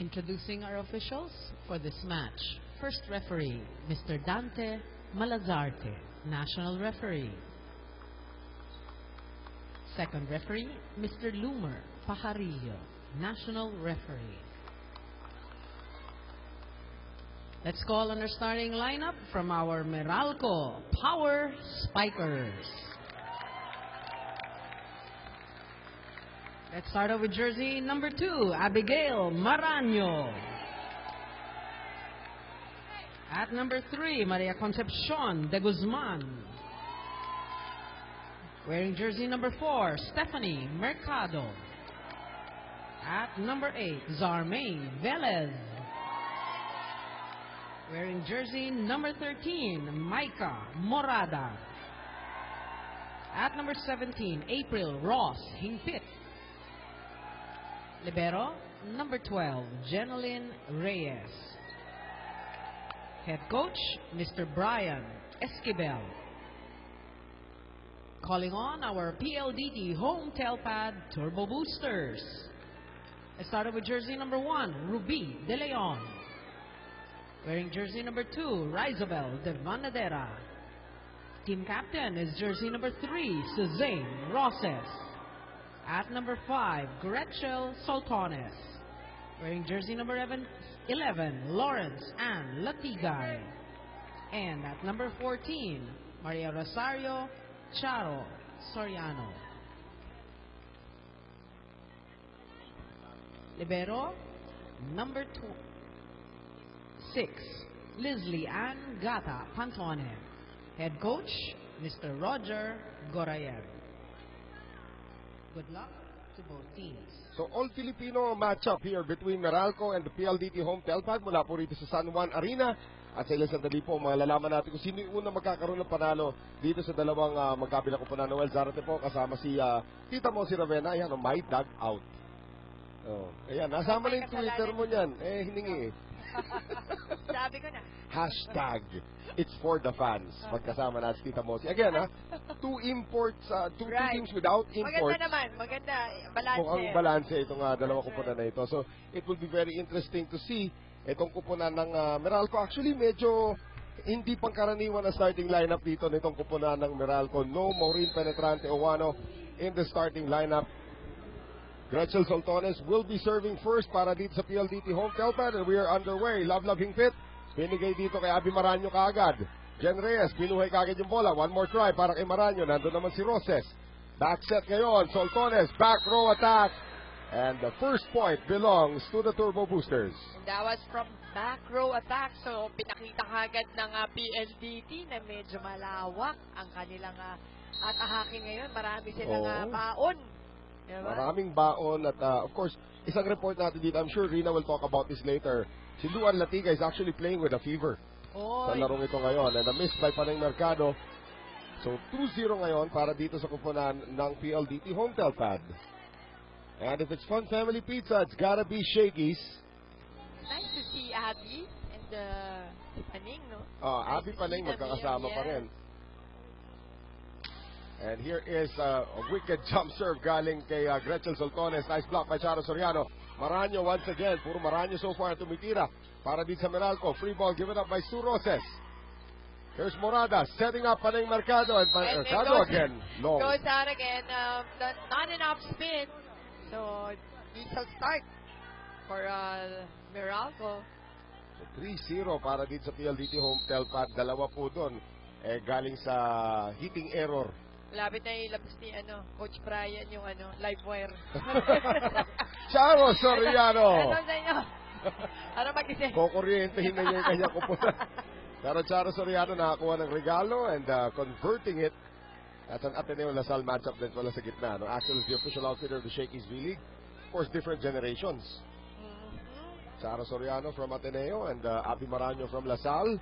Introducing our officials for this match. First referee, Mr. Dante Malazarte, National Referee. Second referee, Mr. Lumer Pajarillo, National Referee. Let's call on our starting lineup from our Meralco Power Spikers. Let's start off with jersey number 2, Abigail Maraño. At number 3, Maria Concepcion de Guzman. Wearing jersey number 4, Stephanie Mercado. At number 8, Zarmaine Velez. Wearing jersey number 13, Micah Morada. At number 17, April Ross Hingpit. Libero, number 12, Jeneline Reyes. Head coach, Mr. Brian Esquivel. Calling on our PLDT Home Telpad Turbo Boosters. I started with jersey number 1, Ruby De Leon. Wearing jersey number 2, Rizabel De Vanadera. Team captain is jersey number 3, Suzanne Roses. At number 5, Gretchel Soltones. Wearing jersey number 11, Lawrence Ann Latigay. And at number 14, Maria Rosario Charo Soriano. Libero, number 6, Leslie Ann Gata Pantone. Head coach, Mr. Roger Gorayev. Good luck to both teams. So, all-Filipino matchup here between Meralco and the PLDT Home Telpad mula po rito sa San Juan Arena. At sa ilang sandali po, malalaman natin kung sino yung unang magkakaroon ng panalo dito sa dalawang magkabilang kupunan. Noel Zarate po, kasama si Tita Mo si Ravenna. Ayan, my dog out. Oh, ayan, nasama na yung Twitter mo niyan. Hiningi. Sabi ko na. Hashtag, it's for the fans. Magkasama na si Tita Mosi. Again, two imports, two teams without imports. Maganda naman, maganda. Balanse. Mukhang balanse itong dalawang kupunan na ito. So, it will be very interesting to see itong kupunan ng Meralco. Actually, medyo hindi pangkaraniwan ang starting lineup dito nitong kupunan ng Meralco. No Maureen Penetrante Owano in the starting lineup. Gretchel Soltones will be serving first para dito sa PLDT Home Telpad, and we are underway. Love Hingpit, binigay dito kay Abby Maraño kaagad. Jen Reyes, pinuhay kaagad yung bola. One more try para kay Maraño. Nandun naman si Roses. Back set ngayon. Soltones, back row attack. And the first point belongs to the Turbo Boosters. And that was from back row attack. So, pinakita kaagad ng PLDT na medyo malawak ang kanilang atahake ngayon. Marami silang baon. Diba? Maraming baon at of course, isang report natin dito, I'm sure Rina will talk about this later. Si Luan Latiga is actually playing with a fever sa larong ito ngayon, and a miss by Panay Mercado. So 2-0 ngayon para dito sa kupunan ng PLDT Home Telpad. And if it's Fun Family Pizza, it's gotta be Shakey's. Nice to see Abby and Paning, no? Abby Paning magkakasama pa rin. And here is a wicked jump serve galing kay Gretchel Soltones. Nice block by Charo Soriano. Maraño once again. Puro Maraño so far tumitira para dito sa Meralco. Free ball given up by Sue Roses. Here's Morada setting up Panay Mercado. And Mercado again. Long. Goes out again. Not enough spin. So, decent start for Meralco. So 3-0 para dito sa PLDT Home Telpad. Dalawa po doon. Galing sa hitting error. Malapit na ilabas ni Coach Brian yung live wire. Charo Soriano. Ano sa inyo? Ano mag-isip? Kukuryentehin na niya yung kanyang kupunan. Pero Charo Soriano nakakuha ng regalo and converting it. That's an Ateneo Lasal matchup din pala sa gitna. No? Actually, the official outfitter of the Shakey's V-League. Of course, different generations. Charo Soriano from Ateneo and Abby Maraño from Lasal.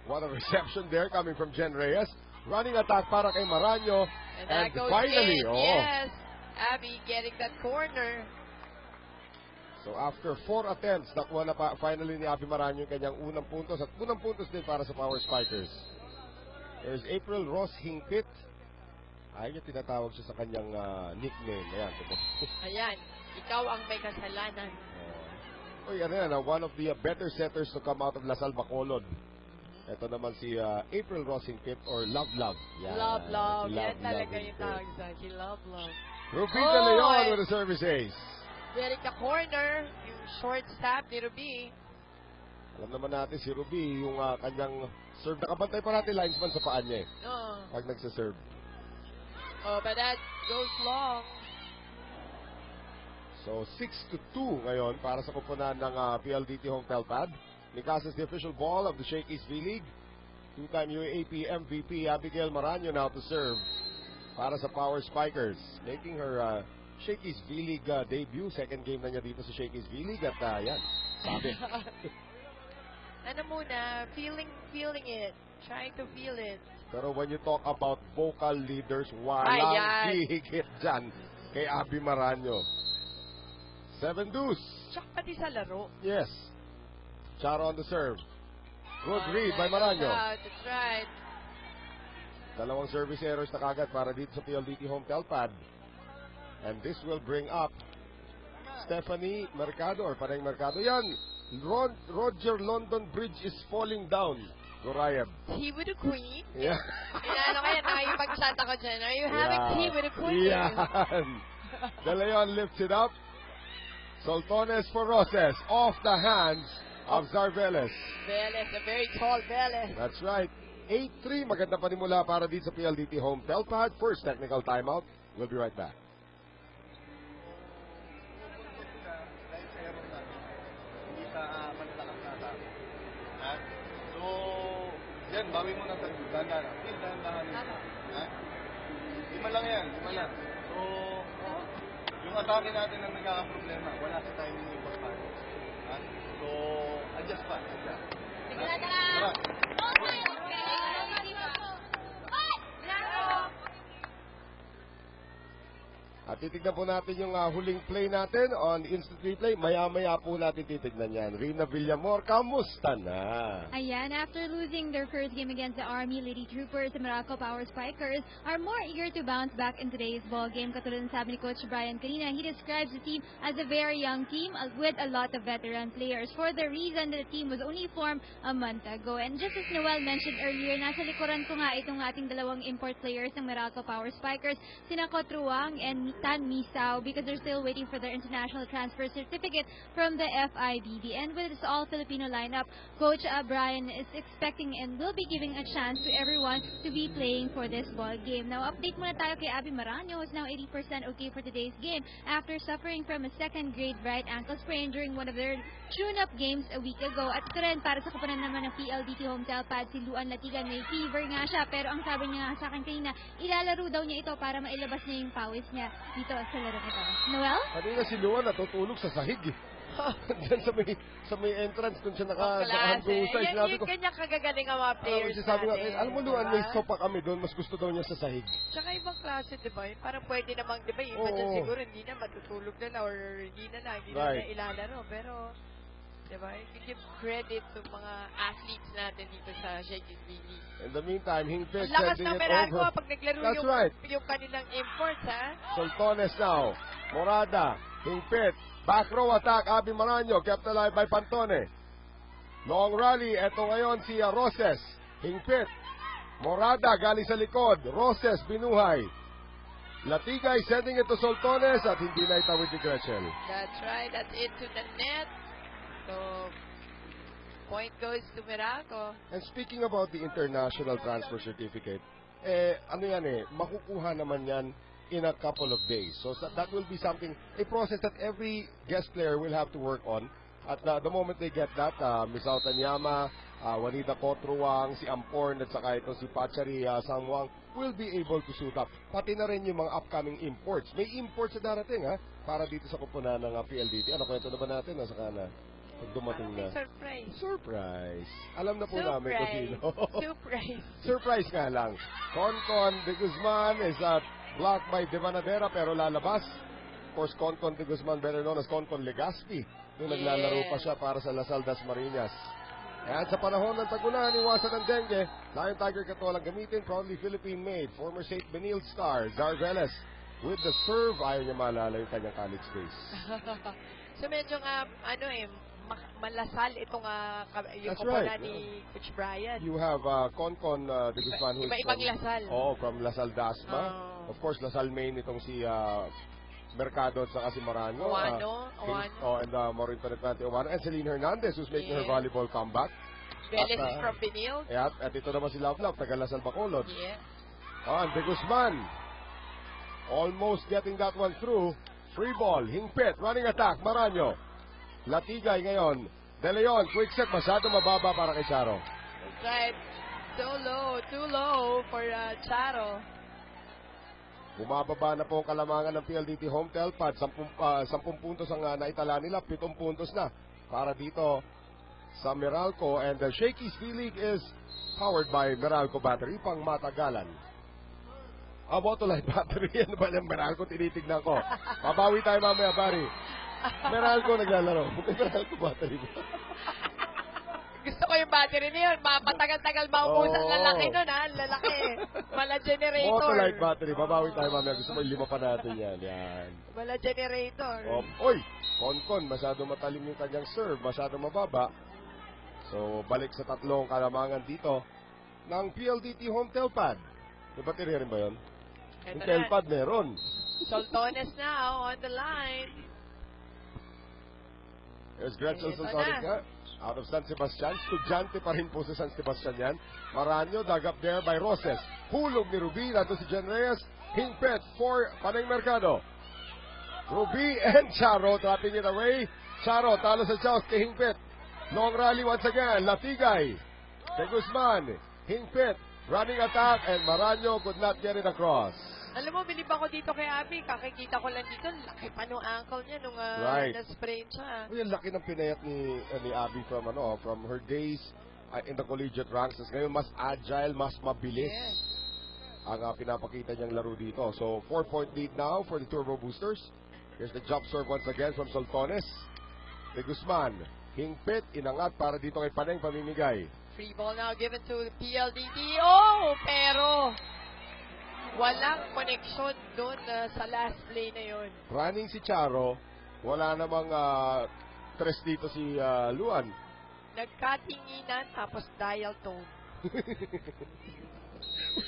What a reception there coming from Jen Reyes. Running attack para kay Maraño. And finally, yes, Abby getting that corner. So after 4 attempts, nakuha na finally ni Abby Maraño yung kanyang unang puntos. At unang puntos din para sa Power Spikers. There's April Ross Hingpit. Ayun yung tinatawag siya sa kanyang nickname. Ayan. Ayan, ikaw ang may kasalanan. Uy, ano yan, one of the better setters to come out of Lasal Bacolod. Ito naman si April Rosing-Pip or Love Love. Yan, Love. si Yan talaga yung Hingpit. tawag sa si Love. Ruby Oh, De Leon eh. with a service ace. Very ka-corner, yung short stab ni Ruby. Alam naman natin si Ruby, yung kanyang serve. Nakabantay pa natin linesman sa paan niya pag nagsaserve. Oh, but that goes long. So, 6-2 ngayon para sa kupunan ng PLDT Home Telpad. Mikasa is the official ball of the Shakey's V-League. Two-time UAAP MVP Abigail Maranyo now to serve para sa Power Spikers. Making her Shakey's V-League debut. Second game na niya dito sa Shakey's V-League. At yan, sabi. Ano muna, feeling it. Trying to feel it. Pero when you talk about vocal leaders, walang Ayan. hihigit dyan kay Abi Maranyo. 7 deuce. Tsaka pati sa laro. Yes. Charo on the serve. Good read by Maranyo. That's right. Dalawang service errors na kagad para dito sa PLDT Home Telpad. And this will bring up Stephanie Mercado or Panay Mercado. Yan. Roger London Bridge is falling down. Gorayeb. Tea with a queen? Yeah. Inaano kaya, nakikipag-chat ako dyan. Are you having tea with a queen? Yan. De Leon lifts it up. Soltones for Roses. Off the hands of Zarveles. Veles, a very tall Veles. That's right. 8-3. Maganda panimula para dito sa PLDT Home Telpad. First technical timeout. We'll be right back. Hindi sa malalakas na tao. So, yan, bawi mo na tayo. Dahan-dahan. Ha? Lima lang yan. Lima lang. So, yung atake natin ang nagkakaproblema. Wala sa timing yung pagpano. Ha? So, adjust pa. Adjust. Tara. At titignan po natin yung huling play natin on instant replay. Maya-maya po natin titignan yan. Rina Villamor, kamusta na? Ayan, after losing their first game against the Army, Lady Troopers, and Morocco Power Spikers are more eager to bounce back in today's ball game. Katulad ng sabi ni Coach Brian kanina, he describes the team as a very young team with a lot of veteran players for the reason that the team was only formed a month ago. And just as Noel mentioned earlier, nasa likuran ko nga itong ating dalawang import players ng Morocco Power Spikers, sina Kotruang and Tan Misao, because they're still waiting for their international transfer certificate from the FIVB. And with this all-Filipino lineup, Coach Brian is expecting and will be giving a chance to everyone to be playing for this ball game. Now, update muna tayo kay Abi Maranyo, who's now 80% okay for today's game after suffering from a second-grade right ankle sprain during one of their tune-up games a week ago. At ito rin, para sa kupunan naman ng PLDT Home Telpad, si Luan Latigan, may fever nga siya, pero ang sabi niya nga sa akin kanina, ilalaro daw niya ito para mailabas niya yung pawis niya dito sa laro ito. Noel? Kanina si Luan natutulog sa sahig eh. Diyan sa may entrance kung siya nakahandusay. Yan yung kanya kagagaling ang mga players sabi nga, natin. alam mo Luan, may sopa kami doon, mas gusto daw niya sa sahig. Tsaka ibang klase, di ba? Parang pwede namang, di ba, yung iba dyan siguro hindi na matutulog na or hindi na na ilalaro. Pero, di ba, you give credit to mga athletes natin dito sa Shakey's V-League. In the meantime, Hingpit Ang lakas sending ng it Meralco over. pag naglaro That's right. yung kanilang imports, ha? Soltones now. Morada. Hingpit. Back row attack. Abi Maranyo. Kept alive by Pantone. Long rally. Ito ngayon si Roses. Hingpit. Morada galing sa likod. Roses binuhay. Latigay sending it to Soltones at hindi na itawid ni Gretchen. That's right. That's into the net. So, point goes to Meralco. And speaking about the international transfer certificate, ano yan makukuha naman yan in a couple of days. So that will be something, a process that every guest player will have to work on. At the moment they get that, Miss Tanyama, Juanita Kotruang, si Amporn, at saka ito si Pachari Sangwang will be able to suit up. Pati na rin yung mga upcoming imports. May imports na darating para dito sa kupunan ng PLDT. Ano kwento na ba natin? Nasa kana? Pag dumating na. Surprise. Surprise. Alam na po namin kung sino. Surprise. Surprise nga lang. Concon de Guzman is blocked by Devanadera pero lalabas. Of course, Concon de Guzman, better known as Concon Legaspi. Nung naglalaro pa siya para sa Lasal Das Marinas. At sa panahon ng tagulan, iwasan ng dengue, Lion Tiger Katolang gamitin, proudly Philippine-made, former St. Benil star, Zarveles, with the serve, ayaw niya maalala yung kanyang college days. So medyo nga, malasal itong yung That's koponan right. ni Coach Brian. You have Concon de Guzman, who is Iba-ibang Lasal. from Lasal Dasma. Oh. Of course, Lasal main itong si Mercado at saka si Marano. Owano. And Maureen Penetrante Owano. And Celine Hernandez, who's making her Yeah. volleyball comeback. Veles At, from Benil. At ito naman si Love, taga Lasal Bacolod. Yeah. And de Guzman, almost getting that one through. Free ball, Hingpit, running attack, Maranyo. Latigay ngayon. De Leon, quick set, masyado mababa para kay Charo. That's right. Too low for Charo. Bumababa na po ang kalamangan ng PLDT Home Telpad. 10 puntos ang naitala nila. 7 puntos na para dito sa Meralco. And the Shakey's V-League is powered by Meralco Battery pang matagalan. Bottle-light battery. Ano ba yung Meralco? Tinitignan ko. Mabawi tayo mamaya, pari. Meralco naglalaro. Meralco battery. Gusto ko yung battery na yun. Mapatagal-tagal maubos ang lalaki nun, ha? Lalaki. Mala generator. Bottle-light battery. Babawi tayo mamaya. Gusto mo ilima pa natin yan. Yan. Mala generator. Oy! Concon, masyado matalim yung kanyang serve. Masyado mababa. So, balik sa tatlong kalamangan dito ng PLDT Home Telpad. Diba tiririn ba yun? Yung Ito Telpad meron. Soltones now on the line. There's Gretchen Ito Soltones na. out of San Sebastian. Estudyante pa rin po sa San Sebastian yan. Maranyo, dug up there by Roses. Hulog ni Ruby. Nato si Jen Reyes. Hingpet for Panay Mercado. Ruby and Charo trapping it away. Charo, talo sa Chaos kay Hingpet. Long rally once again. Latigay. De Guzman. Hingpet. Running attack and Maranyo could not get it across. Alam mo, bilib ako dito kay Abby. Kakikita ko lang dito. Laki pa nung ankle niya nung Right. na-sprain siya. Uy, ang laki ng pinayat ni Abby from her days in the collegiate ranks. Ngayon, mas agile, mas mabilis Yes. ang pinapakita niyang laro dito. So, 4-point lead now for the Turbo Boosters. Here's the jump serve once again from Soltones. De Guzman, Hingpit, inangat para dito kay Paneng, pamimigay. Free ball now given to PLDT. Oh, pero walang connection doon sa last play na yon. Running si Charo, wala namang tres dito si Luan. Nagkatinginan tapos dial tone.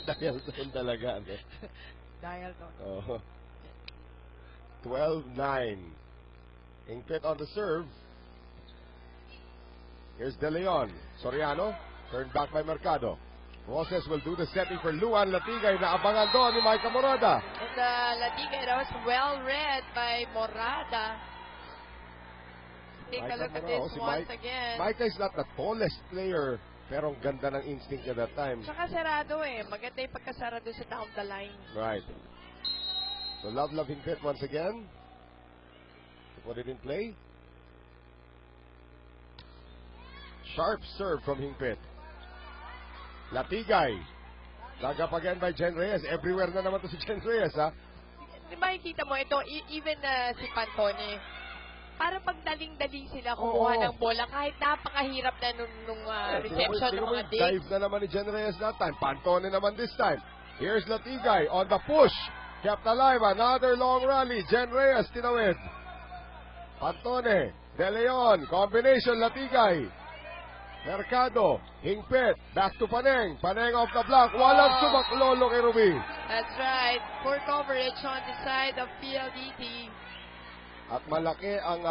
Dahil doon talaga. Ano? Dial tone. Oh. 12-9. Hingpit on the serve. Here's De Leon. Soriano. Turned back by Mercado. Roses will do the setting for Luan Latigay na abangan doon ni Micah Morada. And Latigay, that was well read by Morada. Take a look at this once again. Micah is not the tallest player, pero ang ganda ng instinct niya that time. Tsaka sarado eh. Maganda yung pagkasarado sa down the line. Right. So Love Hingpit once again. To put it in play. Sharp serve from Hingpit. Latigay. Dug up again by Jen Reyes. Everywhere na naman to si Jen Reyes, ha? Di ba makikita mo ito, even si Pantone, para pagdaling-daling sila kumuha Oo. ng bola kahit napakahirap na nung reception ng mga digs. Dive na naman ni Jen Reyes that time. Pantone naman this time. Here's Latigay on the push. Kept alive. Another long rally. Jen Reyes tinawid. Pantone. De Leon. Combination Latigay. Mercado, Hingpit, back to Paneng. Paneng off the block. Walang sumaklolo kay Ruby. That's right. Poor coverage on the side of PLDT. At malaki ang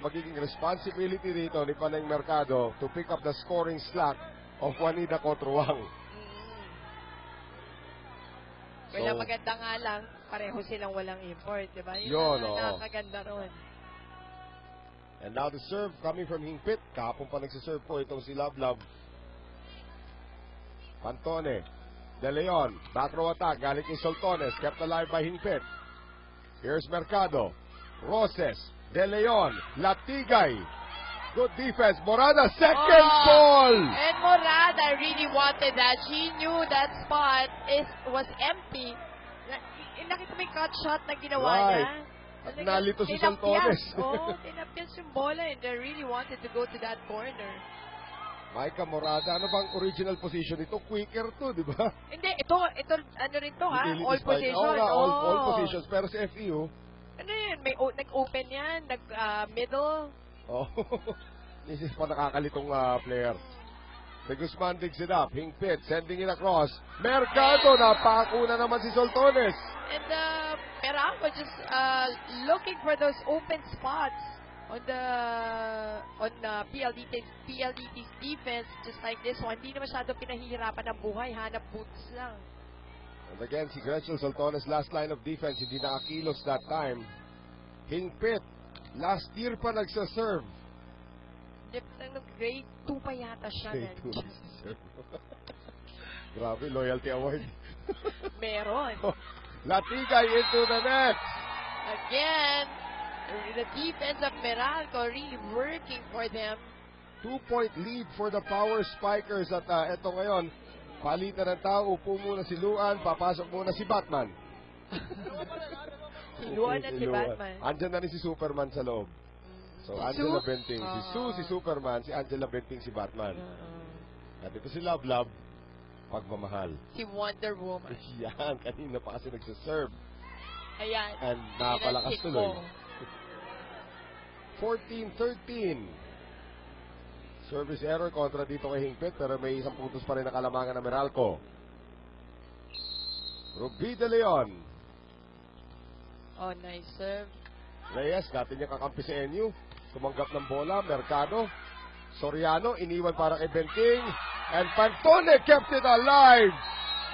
magiging responsibility rito ni Paneng Mercado to pick up the scoring slack of Juanita Cotruang. Well, maganda nga lang, pareho silang walang import, di ba? Yun, ang oo. nakakaganda ron. And now the serve coming from Hingpit. Kahapon pa nagsiserve po itong si Love. Pantone. De Leon. Back row attack. Galing kay Soltones. Kept alive by Hingpit. Here's Mercado. Roses. De Leon. Latigay. Good defense. Morada. Second ball. And Morada really wanted that. She knew that spot was empty. Nakita mo yung cut shot na ginawa niya? At nalito si Soltones. Tinapyas yung bola and they really wanted to go to that corner. Micah Morada, ano bang original position ito? Quicker to, di ba? Hindi, ito, ano rin to ha? Utility All spike. position. Oo nga, all positions. Pero sa FEU, ano yun? May nag-open yan, nag-middle. oh, This is pa nakakalitong player. De Guzman digs it up. Hingpit sending it across. Mercado, napako na naman si Soltones. And Meralco just looking for those open spots on PLDT's defense, just like this one. Hindi na masyado pinahihirapan ng buhay, hanap boots lang. And again, si Gretchen Soltones, last line of defense, hindi nakakilos that time. Hingpit, last year pa nagsaserve. Grade 2 pa yata siya. Grade 2 nagsaserve. Grabe, loyalty award. Meron. Latigay into the net. Again, the defense of Meralco really working for them. 2-point lead for the Power Spikers. At eto ngayon, palitan ng tao, upo muna si Luan, papasok muna si Batman. Si Luan at si Batman. Andyan na rin si Superman sa loob. So, Angela Benting, si Sue, si Superman, si Angela Benting, si Batman. At ito si Love Love, pagmamahal. Si Wonder Woman. Yan, kanina pa kasi nagsaserve. Ayan. And napalakas tuloy. 14-13. Service error kontra dito kay Hingpit, pero may isang puntos pa rin na kalamangan ng Meralco. Ruby De Leon. Oh, nice serve. Reyes, dati niya kakampi sa NU. Tumanggap ng bola, Mercado. Soriano, iniwan para kay Benting. And Pantone kept it alive.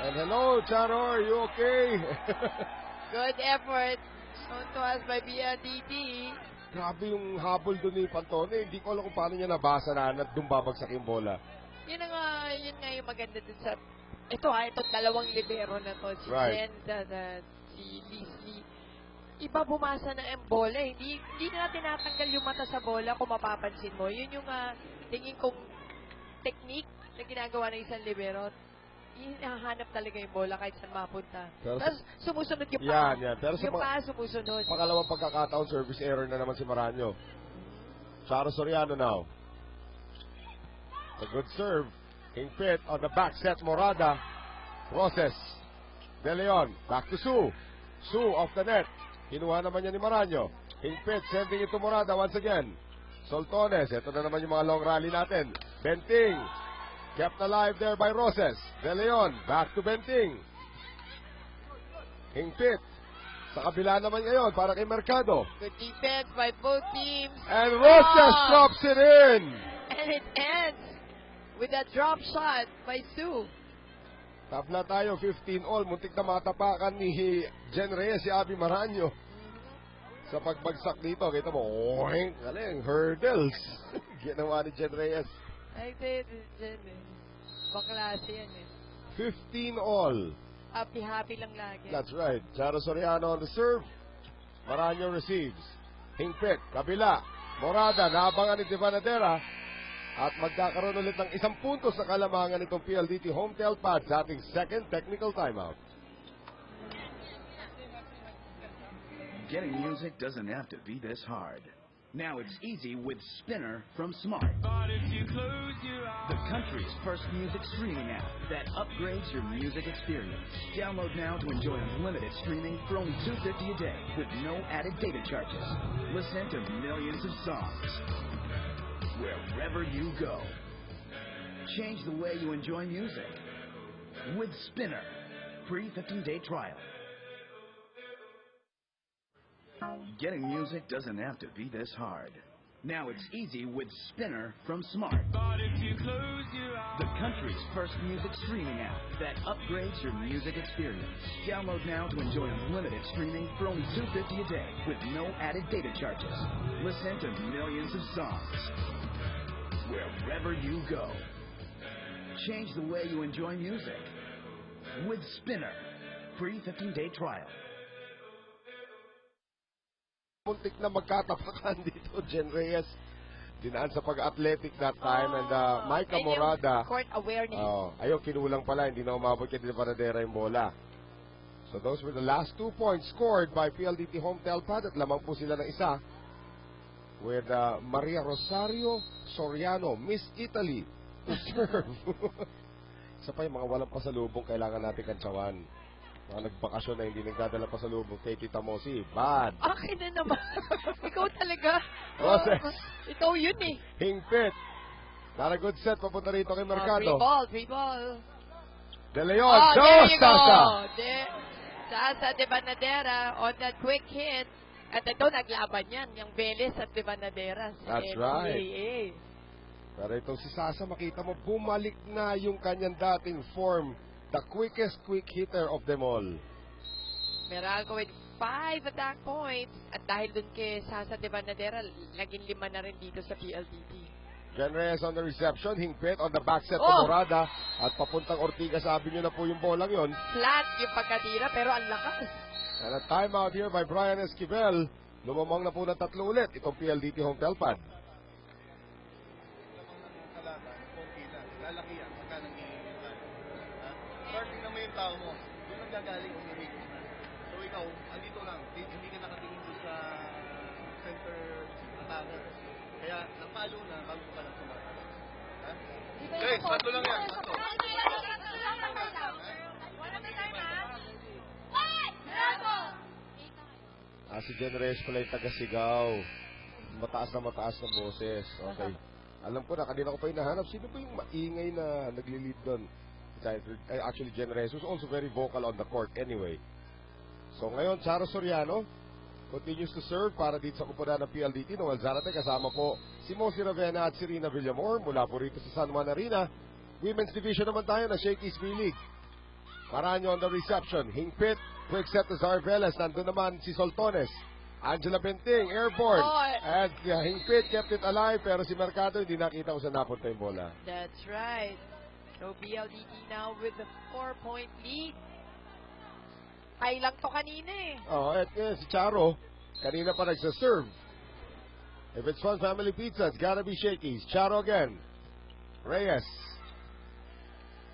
And hello, Charo, are you okay? Good effort. Shown to us by BLDT. Grabe yung habol doon ni Pantone. Hindi ko alam kung paano niya nabasa na doon babagsak yung bola. Yun nga yung maganda dun sa... Itong dalawang libero na to. Si Right. Zenda, si Leslie. Iba bumasa na ang bola. Hindi na tinatanggal yung mata sa bola kung mapapansin mo. Yun yung tingin kong technique na ginagawa ng isang libero. Hinahanap talaga yung bola kahit saan mapunta. Tapos sumusunod yung paa. Yan. Pero yung paa sumusunod. Pangalawang pagkakataon, service error na naman si Maranyo. Charo Soriano now. A good serve. Hingpit on the back set, Morada. Process. De Leon, back to Sue. Sue off the net. Kinuha naman niya ni Maranyo. Hingpit sending it to Morada once again. Soltones, ito na naman yung mga long rally natin. Benting, kept alive there by Roses. De Leon, back to Benting. Hingpit, sa kabila naman ngayon para kay Mercado. Good defense by both teams. And Roses drops it in. And it ends with a drop shot by Sue. Tabla tayo, 15-all. Muntik na matapakan ni Jen Reyes si Abby Maranyo. Sa pagbagsak dito, kita mo, oing, galing, hurdles. Ginawa ni Jen Reyes. Ay, Jen, baklase yan 15-all. Happy lang lagi. That's right. Charo Soriano on the serve. Maranyo receives. Hingpit, kabila. Morada, naabangan ni Divanadera. At magkakaroon ulit ng isang puntos sa kalamangan itong PLDT Home Telpad sa ating second technical timeout. Getting music doesn't have to be this hard. Now it's easy with Spinner from Smart. The country's first music streaming app that upgrades your music experience. Download now to enjoy unlimited streaming for only $2.50 a day with no added data charges. Listen to millions of songs wherever you go. Change the way you enjoy music with Spinner. Free 15-day trial. Getting music doesn't have to be this hard. Now it's easy with Spinner from Smart. The country's first music streaming app that upgrades your music experience. Download now to enjoy unlimited streaming for only $2.50 a day with no added data charges. Listen to millions of songs wherever you go. Change the way you enjoy music with Spinner. Free 15-day trial. Muntik na magkatapakan dito, Jen Reyes. Dinaan sa pag-athletic that time. And Micah Morada. Court awareness. Ayun, kinulang pala. Hindi na umabot kay Divanadera yung bola. So those were the last 2 points scored by PLDT Home Telpad. At lamang po sila ng isa. With Maria Rosario Soriano, Miss Italy, to serve. Isa pa yung mga walang pasalubong kailangan natin kantsawan. Mga nagbakasyon na hindi nagdadala pa sa lubog kay Tita Mosi. Bad. Akin na naman. Ikaw talaga. Roses. Ikaw yun eh. Hingpit. Not a good set. Papunta rito kay Mercado. Free ball. De Leon. Oh, there you go. Sasa. Sasa de Banadera on that quick hit. At ito, naglaban yan. Yung Vélez at de Banadera. That's right. Pero itong si Sasa, makita mo, bumalik na yung kanyang dating form. The quickest quick hitter of them all. Meralco with 5 attack points. At dahil dun kay Sasa de Banadera, naging 5 na rin dito sa PLDT. Jen Reyes on the reception, Hingpit on the back set to Morada. At papuntang Ortiga, sabi nyo na po yung bolang yon. Flat yung pagkatira, pero ang lakas. And a timeout here by Brian Esquivel. Lumamang na po na 3 ulit itong PLDT home telpad. Lalaki yan, pagka nangyayari. Starting na mo yung tao mo, doon ang gagaling umimigos na. So ikaw, andito lang, hindi ka nakatingin doon sa center attacker. Kaya napalo na, bago ka lang tumatalo. Guys, tatlo lang yan, tatlo. Si Jen Reyes pala yung taga-sigaw. Mataas na boses. Okay. Alam ko na, kanina ko pa hinahanap. Sino ba yung maingay na nagli-lead doon? Actually, Jen Reyes was also very vocal on the court anyway. So ngayon, Charo Soriano continues to serve para dito sa kupunan ng PLDT. Noel Zarate, kasama po si Mosi Ravena at si Rina Villamor mula po rito sa San Juan Arena. Women's Division naman tayo na Shakey's V-League. Maranyo on the reception. Hingpit, quick set to Zar Velez. Nandun naman si Soltones. Angela Benting, airborne. And Hingpit kept it alive, pero si Mercado hindi nakita kung saan napunta yung bola. That's right. So PLDT now with the 4-point lead. Ay lang to kanina eh. At si Charo, kanina pa nagsaserve. If it's Fun Family Pizza, it's gotta be Shakey's. Charo again. Reyes.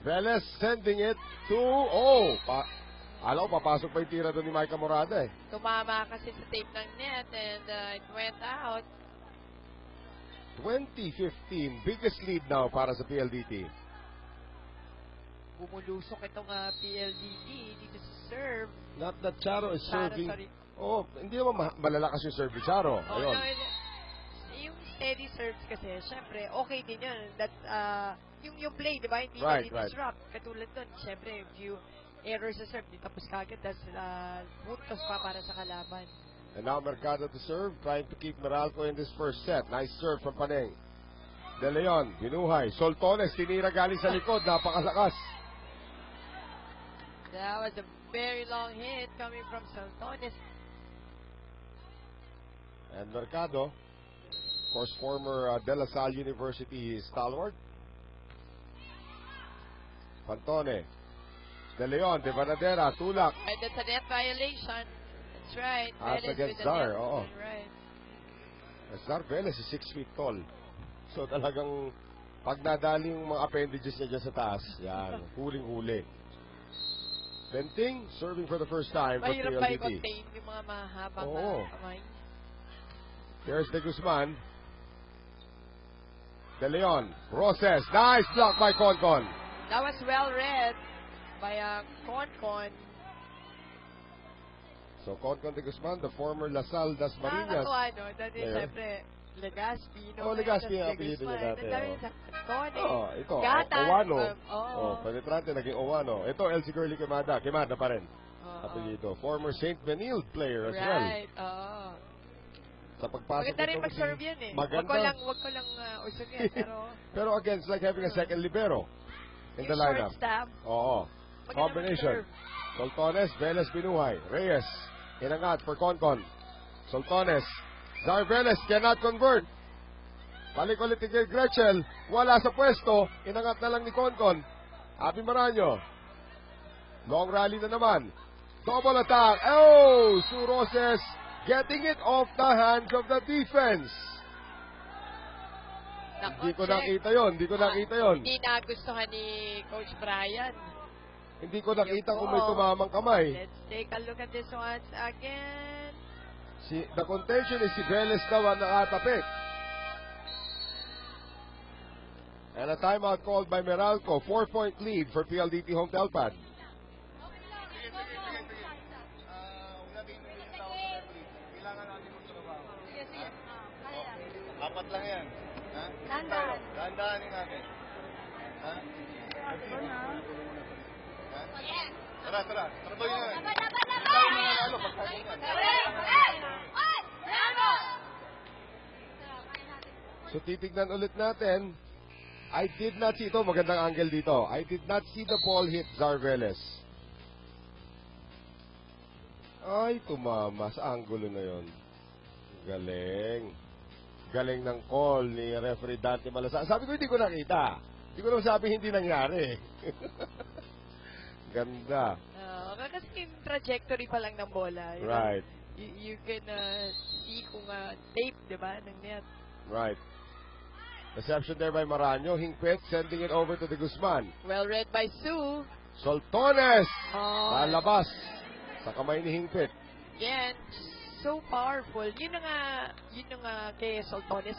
Velez sending it to... alam ko, papasok pa yung tira doon ni Micah Morada eh. Tumama kasi sa tape ng net and it went out. 2015, biggest lead now para sa PLDT. Bumulusok itong PLDT dito sa serve. Not that Charo is serving. Sorry. Hindi naman malalakas yung serve ni Charo. Ayun. Yung steady serves kasi, syempre, okay din yun. That, yung play, di ba? Hindi right. disrupt. Katulad doon, syempre, if error sa serve, di tapos kagad, tas puntos pa para sa kalaban. And now Mercado to serve, trying to keep Meralco in this first set. Nice serve from Paneng. De Leon, binuhay. Soltones, tinira galing sa likod, napakalakas. That was a very long hit coming from Soltones. And Mercado, of course, former De La Salle University stalwart. Pantone. De Leon, De Banadera, tulak. And that's a net violation. That's right. At against Zar, oo. Right. Zar Velez is 6 feet tall. So talagang pag nadali yung mga appendages niya dyan sa taas, yan, huling-huli. Benting, serving for the first time for Mahirap pa PLDT. i-contain yung mga mahabang kamay. Here's De Guzman. De Leon, Roses, nice block by Concon. That was well read by Concon. So Concon De Guzman, the former La Salle Das Marinas. Nakakatuwa, no? Dati, siyempre, Legazpi, no? Legazpi ang apelido niya dati. Ito, Gatan. Owano. Penetrante, naging Owano. Ito, Elsie Girly Quemada. Quemada pa rin. Apelido. Former St. Benilde player as well. Right, Sa pagpasok maganda rin mag-serve yan eh. Maganda. Wag ko lang usugin, pero... Pero again, it's like having a second libero in the lineup. Short stab. Oo. Combination. Soltones, Velez binuhay. Reyes, inangat for Concon. Soltones, Zar Velez cannot convert. Balik ulit kay Gretchen. Wala sa pwesto. Inangat na lang ni Concon. Abi Maranyo. Long rally na naman. Double attack. Su Roses getting it off the hands of the defense. Hindi ko nakita yon. Hindi nagustuhan ni Coach Brian. Hindi ko nakita kung may tumamang kamay. Let's take a look at this once again. The contention is si Velez daw ang nakatapik. And a timeout called by Meralco. 4-point lead for PLDT home telpad. apat lang yan. Ha? Dahan-dahan. Dahan-dahanin natin. Ha? Ha? Tara, tara. Tratuloy na. Tayo na nanalo. Pagkakit yan. So titignan ulit natin. I did not see ito. Magandang angle dito. I did not see the ball hit Zarveles. Ay, tumama sa angulo na yon. Galing. Galing ng call ni referee Dante Malasa. Sabi ko hindi ko nakita. Hindi ko naman sabi hindi nangyari. Ganda. Kasi yung trajectory pa lang ng bola. Right. You can see kung tape, di ba, ng net. Right. Reception there by Maranyo. Hingpit sending it over to De Guzman. Well read by Sue. Soltones! Oh, Lalabas sa kamay ni Hingpit. yan. So powerful. Yun na nga kay Soltones.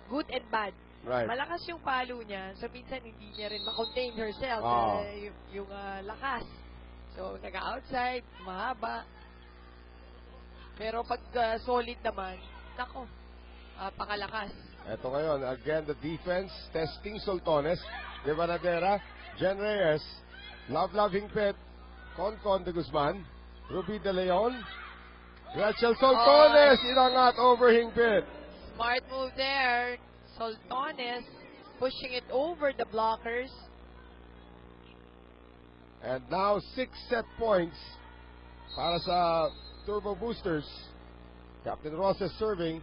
Good and bad. Right. Malakas yung palo niya. So, minsan hindi niya rin makontain herself. Yung lakas. So, nag-outside, mahaba. Pero pag solid naman, nako, pakalakas. Ito ngayon, again, the defense testing Soltones. De Banadera, Jen Reyes, Love Hingpit, Concon De Guzman, Ruby De Leon, Rachel Soltones, inangat over Hingpit. Smart move there. Soltones pushing it over the blockers. And now 6 set points para sa Turbo Boosters. Captain Ross is serving.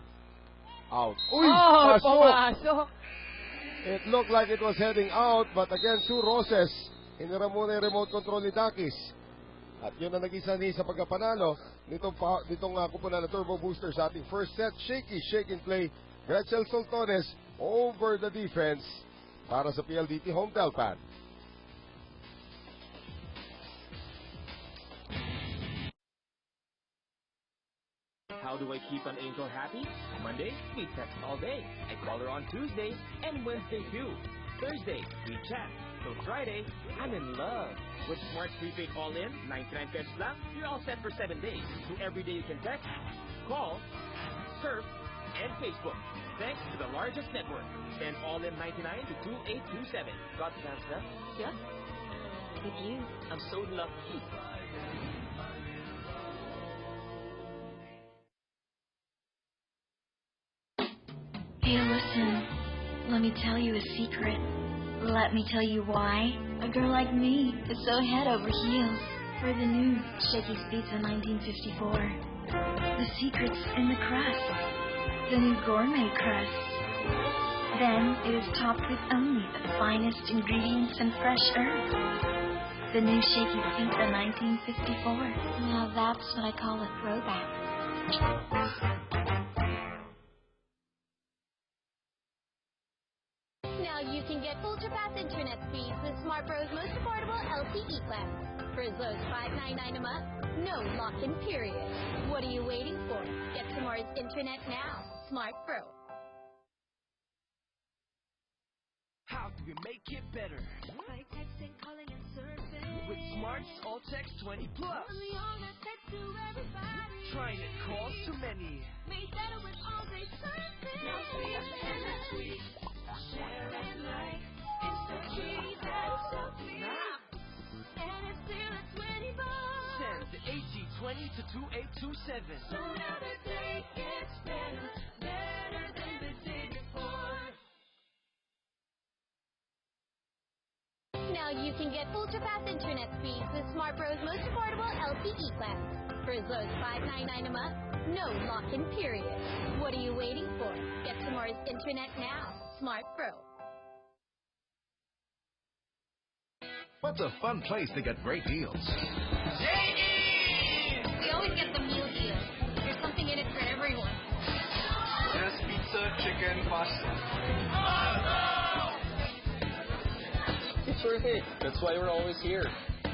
Out. Uy! Pumasok. It looked like it was heading out, but again, Sue Roses, hinira muna yung remote control ni Dakis. At yun ang nag-isa ni sa pagkapanalo nitong kupunan na Turbo Booster sa ating first set. Shaky, shake and play. Gretchen Soltones over the defense para sa PLDT home telpad. How do I keep an angel happy? Monday, we text all day. I call her on Tuesday and Wednesday too. Thursday, we chat. So Friday, I'm in love. With Smart Prepaid All-In, 99 pesos lang, you're all set for 7 days. So every day you can text, call, surf, and Facebook. Thanks to the largest network. Send All-In 99 to 2827. Got the answer? Yeah? With you, I'm so lucky. Hey, listen, let me tell you a secret. Let me tell you why a girl like me is so head over heels for the new Shakey's Pizza 1954. The secret's in the crust, the new gourmet crust. Then it is topped with only the finest ingredients and fresh herbs. The new Shakey's Pizza 1954. Now that's what I call a throwback. Now you can get ultra-fast internet speeds with Smart Pro's most affordable LTE plan. For as low as $5.99 a month, no lock-in period. What are you waiting for? Get Tomorrow's internet now. Smart Pro. How do we make it better? By texting, calling, and surfing. With Smart's All Text 20 Plus. Only on a text to everybody. Trying it calls to many. Made better with all-day surfing. No fees and no tweets. Share and like. It's the key that's so clear. And it's still at $20. Send AG20 to 2827. So now the day gets better. Better than the day before. Now you can get ultra-fast internet speeds with Smart Pro's most affordable LTE plans. For as low as $5.99 a month, no lock-in period. What are you waiting for? Get Tomorrow's internet now. Smart Pro. What's a fun place to get great deals? We always get the meal deal. There's something in it for everyone. Yes, pizza, chicken, pasta. It's worth it. That's why we're always here.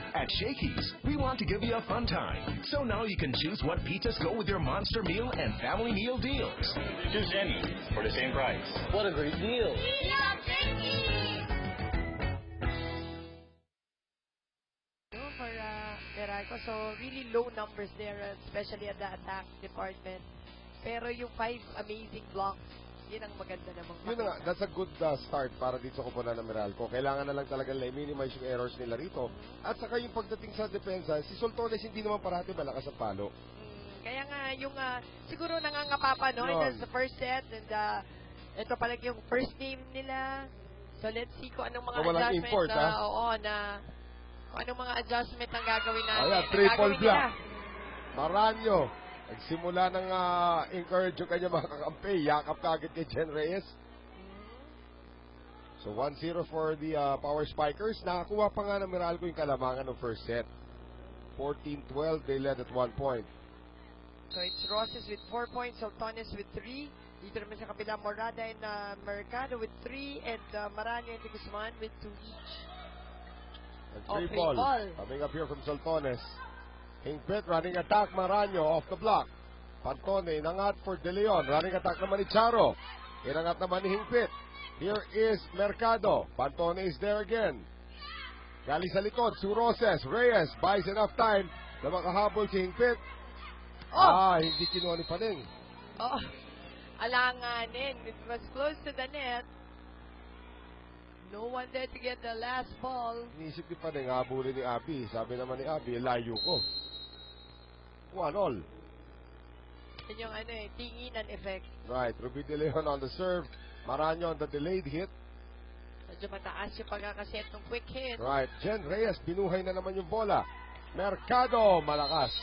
At Shakey's, we want to give you a fun time. So now you can choose what pizzas go with your monster meal and family meal deals. Choose any for the same price. What a great deal. We love Shakey's! For Meralco, so really low numbers there, especially at the attack department. Pero yung 5 amazing blocks Yun ang maganda namang Yun na nga, that's a good start para dito sa kupunan ng Meralco. Kailangan na lang talaga minimize yung errors nila rito. At saka yung pagdating sa depensa, si Soltones hindi naman parati malakas ang palo. Kaya nga, yung siguro nangangapapa, no? Yun. Sa first set, and ito pala yung first game nila. So, let's see kung anong mga So, walang adjustment import, na, kung anong mga adjustment ang gagawin natin. Ayan, na triple gagawin block. nila. Maranyo, nagsimula ng encourage yung kanya mga kakampi. Yakap kagad kay Jen Reyes. So 1-0 for the Power Spikers. Nakakuha pa nga ng Meralco yung kalamangan ng first set. 14-12, they led at 1 point. So it's Roses with 4 points, Soltones with 3. Dito naman sa kabila, Morada and Mercado with 3, and Maranyo and Guzman with 2 each. And Oh, free free ball. ball. Coming up here from Soltones. Hingpit running attack, Maranyo off the block. Pantone, inangat for De Leon. Running attack naman ni Charo. Inangat naman ni Hingpit. Here is Mercado. Pantone is there again. Gali sa likod, Roses. Reyes buys enough time na makahabol si Hingpit. Hindi kinuha ni Paning. Alanganin. It was close to the net. No one there to get the last ball. Inisip ni Paning, habulin ni Abby. Sabi naman ni Abby, layo ko. 1-all. Yun yung tinginan effect. Right, Ruby De Leon on the serve. Maranyo on the delayed hit. Medyo mataas yung pagkakaset ng quick hit. Right, Jen Reyes, binuhay na naman yung bola. Mercado, malakas.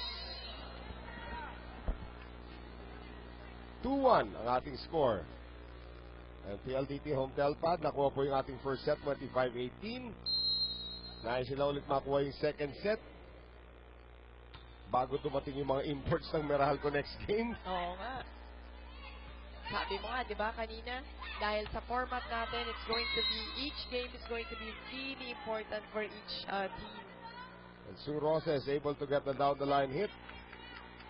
2-1 ang ating score. And PLDT home telpad, nakuha po yung ating first set, 25-18. Nais sila ulit makuha yung second set. Bago dumating yung mga imports ng Meralco next game. Oo nga. Sabi mo nga, di ba, kanina, dahil sa format natin, each game is going to be really important for each team. And Sue Rosa is able to get the down the line hit.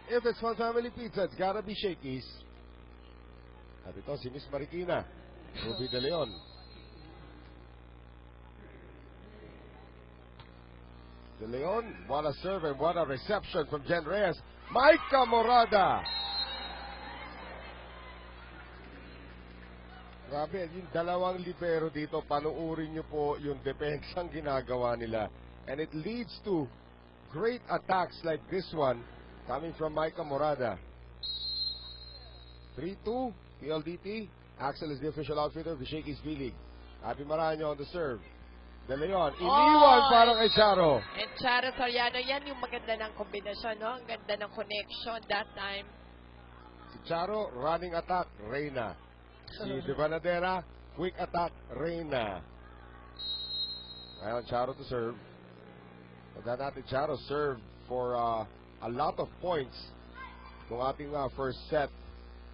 If it's Fun Family Pizza, it's gotta be Shakey's. At ito si Miss Marikina, Ruby De Leon. De Leon, what a serve and what a reception from Jen Reyes. Maika Morada. Grabe, yung dalawang libero dito, panuurin nyo po yung depensang ginagawa nila. And it leads to great attacks like this one coming from Maika Morada. 3-2, PLDT. Axel is the official outfitter of the Shakey's B-League. Abby Maranyo on the serve. De Leon, iniwan para kay Charo. And Charo Soriano, yan yung maganda ng kombinasyon, no? Ang ganda ng connection that time. Si Charo, running attack, Reyna. Si De Banadera, quick attack, Reyna. Ngayon, Charo to serve. Pagka natin, Charo served for a lot of points nung ating first set.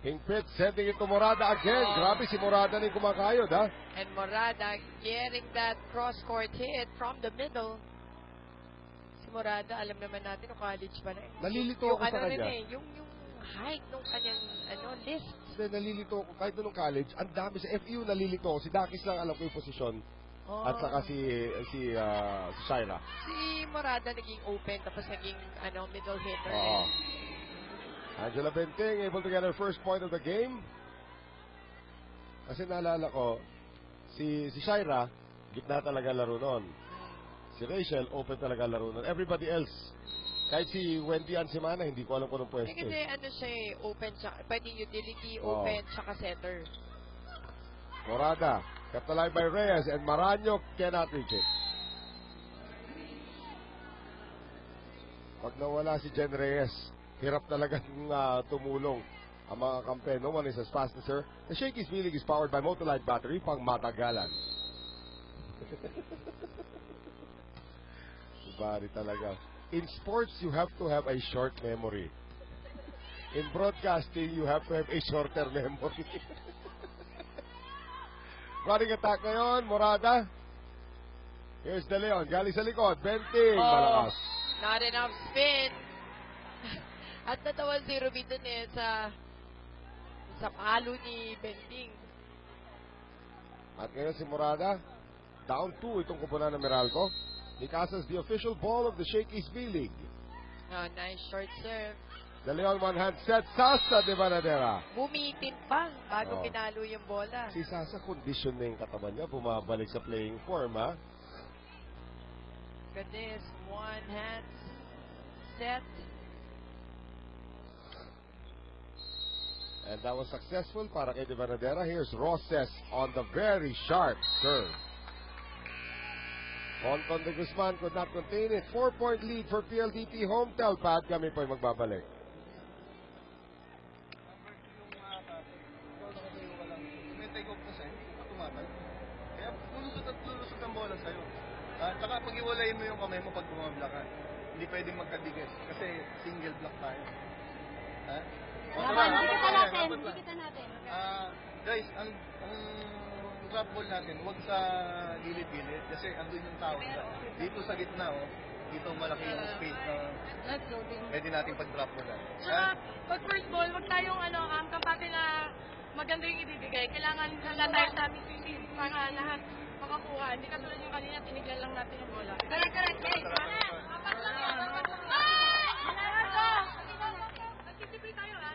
Hingpit sending it to Morada again. Grabe si Morada na yung kumakayod, ha? And Morada getting that cross-court hit from the middle. Si Morada, alam naman natin, no college pa rin. Nalilito yung ako sa kanya. Yung height nung kanyang lift. Kasi nalilito ako, kahit nung college, ang dami sa FEU nalilito ako. Si Dakis lang alam ko yung posisyon. At saka si Shaira. Si Morada naging open, tapos naging middle hitter. Angela Benting able to get her first point of the game. Kasi naalala ko, si Shaira, gitna talaga laro nun. Si Rachel, open talaga laro nun. Everybody else, kahit si Wendy Ansimana, hindi ko alam kung anong pwesto. Kasi siya open, pwedeng utility, open, tsaka setter. Morada, kept alive by Reyes, and Maranyo cannot reach it. Pag nawala si Jen Reyes, hirap talagang tumulong ang mga kampe. No one is as fast as her. The Shakey's B-League is powered by Motolite Battery, pang matagalan. Bari talaga. In sports, you have to have a short memory. In broadcasting, you have to have a shorter memory. Running attack ngayon, Morada. Here's De Leon, galing sa likod. Benting, malakas. Not enough spin. At natawa si Ruby dun sa palo ni Benting. At ngayon si Morada, down 2 itong kupunan ng Meralco. He casts the official ball of the Shakey's B-League. Nice short serve. De Leon one-hand set. Sasa de Banadera. Bumitin pa bago Oh. pinalo yung bola. Si Sasa, condition na yung katawan niya. Bumabalik sa playing form, ha? Goodness, one hand set. And that was successful para kay De Banadera. Here's Roses on the very sharp serve. Ponton de Guzman could not contain it. 4-point lead for PLDT home telpad. Kami po ay magbabalik. May take off na sa'yo, hindi ka tumatag. Kaya lulusot ang bola sa'yo. Tsaka pag-iwalayin mo yung kamay mo pag bumabla ka. Hindi pwedeng magkadigis kasi single block tayo. Ha? Kita natin. Guys, ang drop ball natin, huwag sa gilid-gilid kasi andun yung tao. Dito sa gitna, dito malaki yung space na pwede nating pag-drop ball. Saka, pag first ball, wag tayong kampate na maganda yung ibibigay. Kailangan tayo sa aming team para lahat makakuha. Hindi katulad yung kanina, tiniglan lang natin yung bola. Correct, guys. Apat lang yan. Nagtitipid tayo, ha?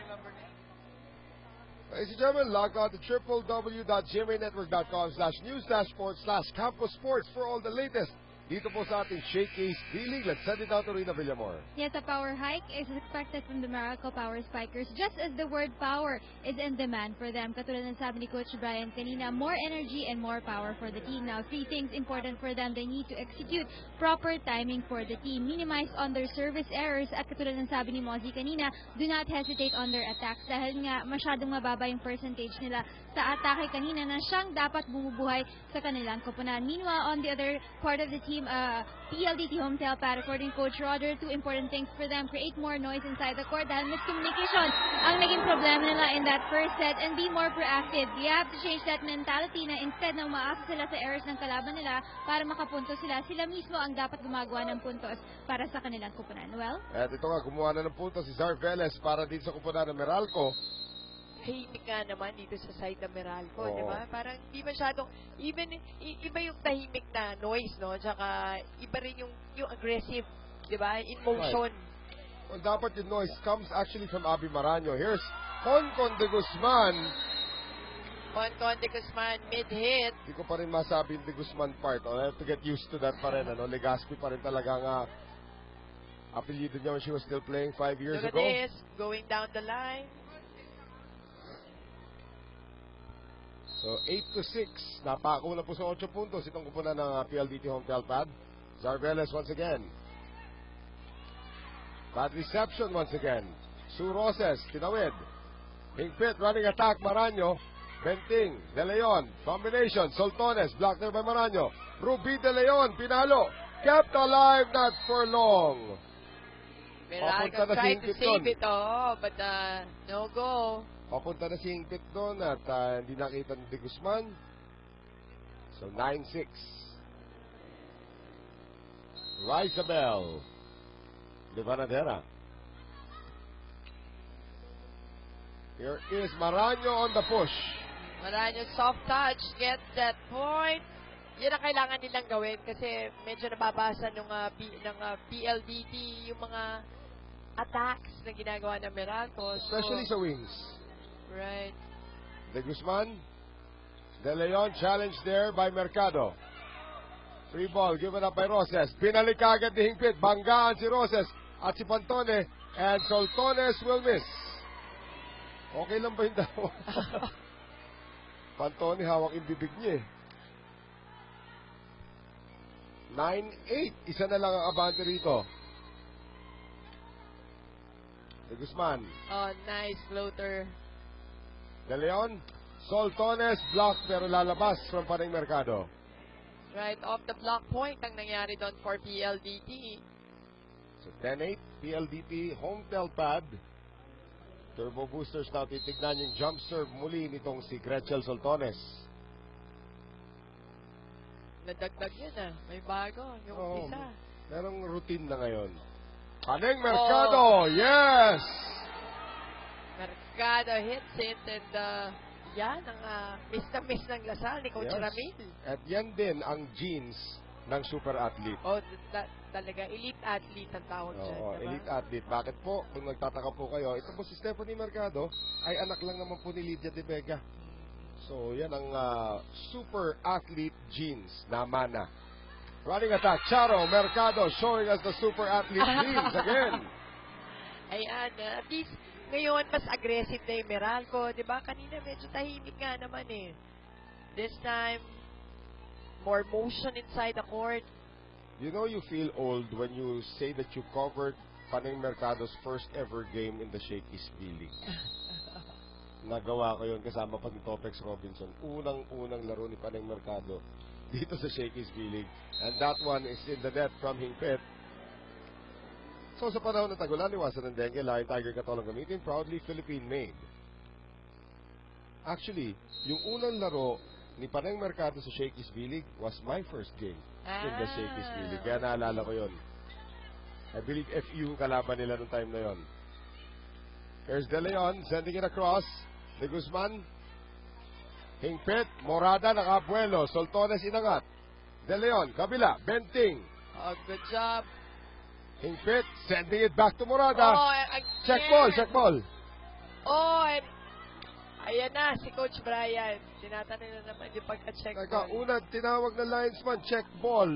Ladies and gentlemen, log on to www.gmanetwork.com/news-sports/campus sports for all the latest. Dito po sa ating Showcase Feeling. Let's send it out to Rina Villamor. Yes, a power hike is expected from the Meralco Power Spikers, just as the word power is in demand for them. Katulad ng sabi ni Coach Brian kanina, more energy and more power for the team. Now, 3 things important for them. They need to execute proper timing for the team, minimize on their service errors, at katulad ng sabi ni Mozzie kanina, do not hesitate on their attacks dahil nga masyadong mababa yung percentage nila sa atake kanina na siyang dapat bumubuhay sa kanilang koponan. Meanwhile, on the other part of the team, PLDT home telpad, according to Coach Roger, 2 important things for them: create more noise inside the court dahil miscommunication ang naging problema nila in that first set, and be more proactive. You have to change that mentality na instead na umaasa sila sa errors ng kalaban nila para makapuntos sila, sila mismo ang dapat gumagawa ng puntos para sa kanilang koponan. Well, At ito nga, gumawa na ng puntos si Zar Velez para din sa koponan ng Meralco. Tahimik nga naman dito sa side ng Meralco, Oo. di ba? Parang di masyadong, iba yung tahimik na noise, no? Tsaka iba rin yung aggressive, di ba? In motion. Well, dapat yung noise comes actually from Abby Maraño. Here's Concon de Guzman. Ponton de Guzman, mid-hit. Hindi ko pa rin masabi yung de Guzman part. I have to get used to that pa rin. Legazpi pa rin talaga nga apelyido niya when she was still playing 5 years Look at ago. this, going down the line. So, 8-6. Napako na po sa 8 puntos itong kupunan ng PLDT home telpad. Zarveles once again. Bad reception once again. Sue Roses, tinawid. Hingpit, running attack, Maraño. Benting, De Leon, combination, Soltones, blocked there by Maraño. Ruby De Leon, pinalo. Kept alive, not for long. Meralco Papunta na si tried to Hingpit save doon. it, but no go. Papunta na si Hingpit doon at hindi nakita ni De Guzman. So, 9-6. Rizabel de Banadera. Here is Maraño on the push. Maraño soft touch, get that point. Yan ang kailangan nilang gawin kasi medyo nababasa ng PLDT yung mga attacks na ginagawa ng Meralco. Especially sa wings. Right. De Guzman. De Leon challenged there by Mercado. Free ball given up by Roses. Pinalik agad ni Hingpit. Banggaan si Roses at si Pantone. And Soltones will miss. Okay lang ba yung dalawa? Pantone hawak yung bibig niya eh. 9-8. Isa na lang ang abante rito. De Guzman. Oh, nice floater. De Leon. Soltones blocked pero lalabas from Paring Mercado. Right off the block point ang nangyari doon for PLDT. So 10-8. PLDT home telpad. Turbo boosters now titignan yung jump serve muli nitong si Gretchel Soltones. Nadagdag yun May bago. Yung isa. Merong routine na ngayon. Paring Mercado! Yes! Mercado hits it and yan ang miss na miss ng Lasal ni Coach Ramil. At yan din ang genes ng super athlete. Oh, talaga, elite athlete ang tawag dyan. Oo, Diba? elite athlete. Bakit po? Kung nagtataka po kayo, ito po si Stephanie Mercado ay anak lang naman po ni Lydia De Vega. So, yan ang super athlete genes na mana. Running attack, Charo Mercado showing us the super athlete genes again. Ayan, at least ngayon mas aggressive na yung Meralco. Diba? Kanina medyo tahimik nga naman eh. This time, more motion inside the court. You know you feel old when you say that you covered Paneng Mercado's first ever game in the Shakey's B-League. Nagawa ko yun kasama pa ni Topex Robinson. Unang-unang laro ni Paneng Mercado dito sa Shakey's B-League. And that one is in the net from Hingpit. So sa panahon ng tagulan, iwasan ng dengue, Lion Tiger Katolong gamitin, proudly Philippine-made. Actually, yung unang laro ni Paneng Mercado sa Shakey's B-League was my first game in the Shakey's B-League. Kaya naalala ko yun. I believe FU kalaban nila noong time na yun. Here's De Leon, sending it across. De Guzman. Hingpit, Morada, nakabuelo. Soltones inangat. De Leon, kabila, Benting. Oh, good job. Hingpit, sending it back to Morada. Oh, check ball, check ball. Oh, ayan na, si Coach Brian. Tinatanong na naman yung pagka-check Teka, ball. una, tinawag na linesman, check ball.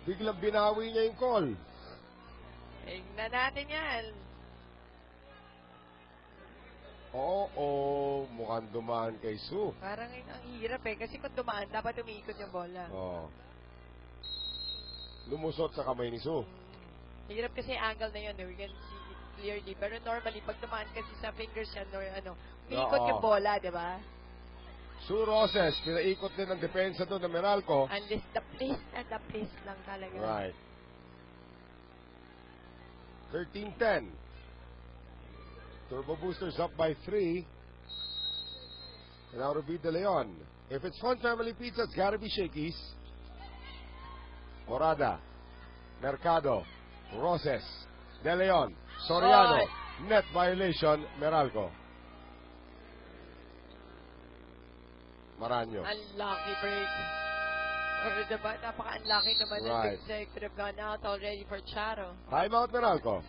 Biglang binawi niya yung call. Tingnan natin yan. Oo, mukhang dumaan kay Sue. Parang ang hirap eh. Kasi kung dumaan, dapat umiikot yung bola. Oo. Lumusot sa kamay ni Sue. Hirap kasi angle na yun. We can see it clearly. Pero normally, pag dumaan kasi sa fingers yan, or umiikot yung bola, di ba? Sue Roses, pinaikot din ang depensa doon ng Meralco. And this, the place lang talaga. Right. 13-10. Turbo Boosters up by 3. And now Ruby De Leon. If it's Fun Family Pizza, it's gotta be Shakey's. Morada. Mercado. Roses. De Leon. Soriano. Net violation. Meralco. Maranyo. Unlucky break. Or diba, napaka-unlucky naman Right. Right. Could have gone out already for Charo. Timeout Meralco.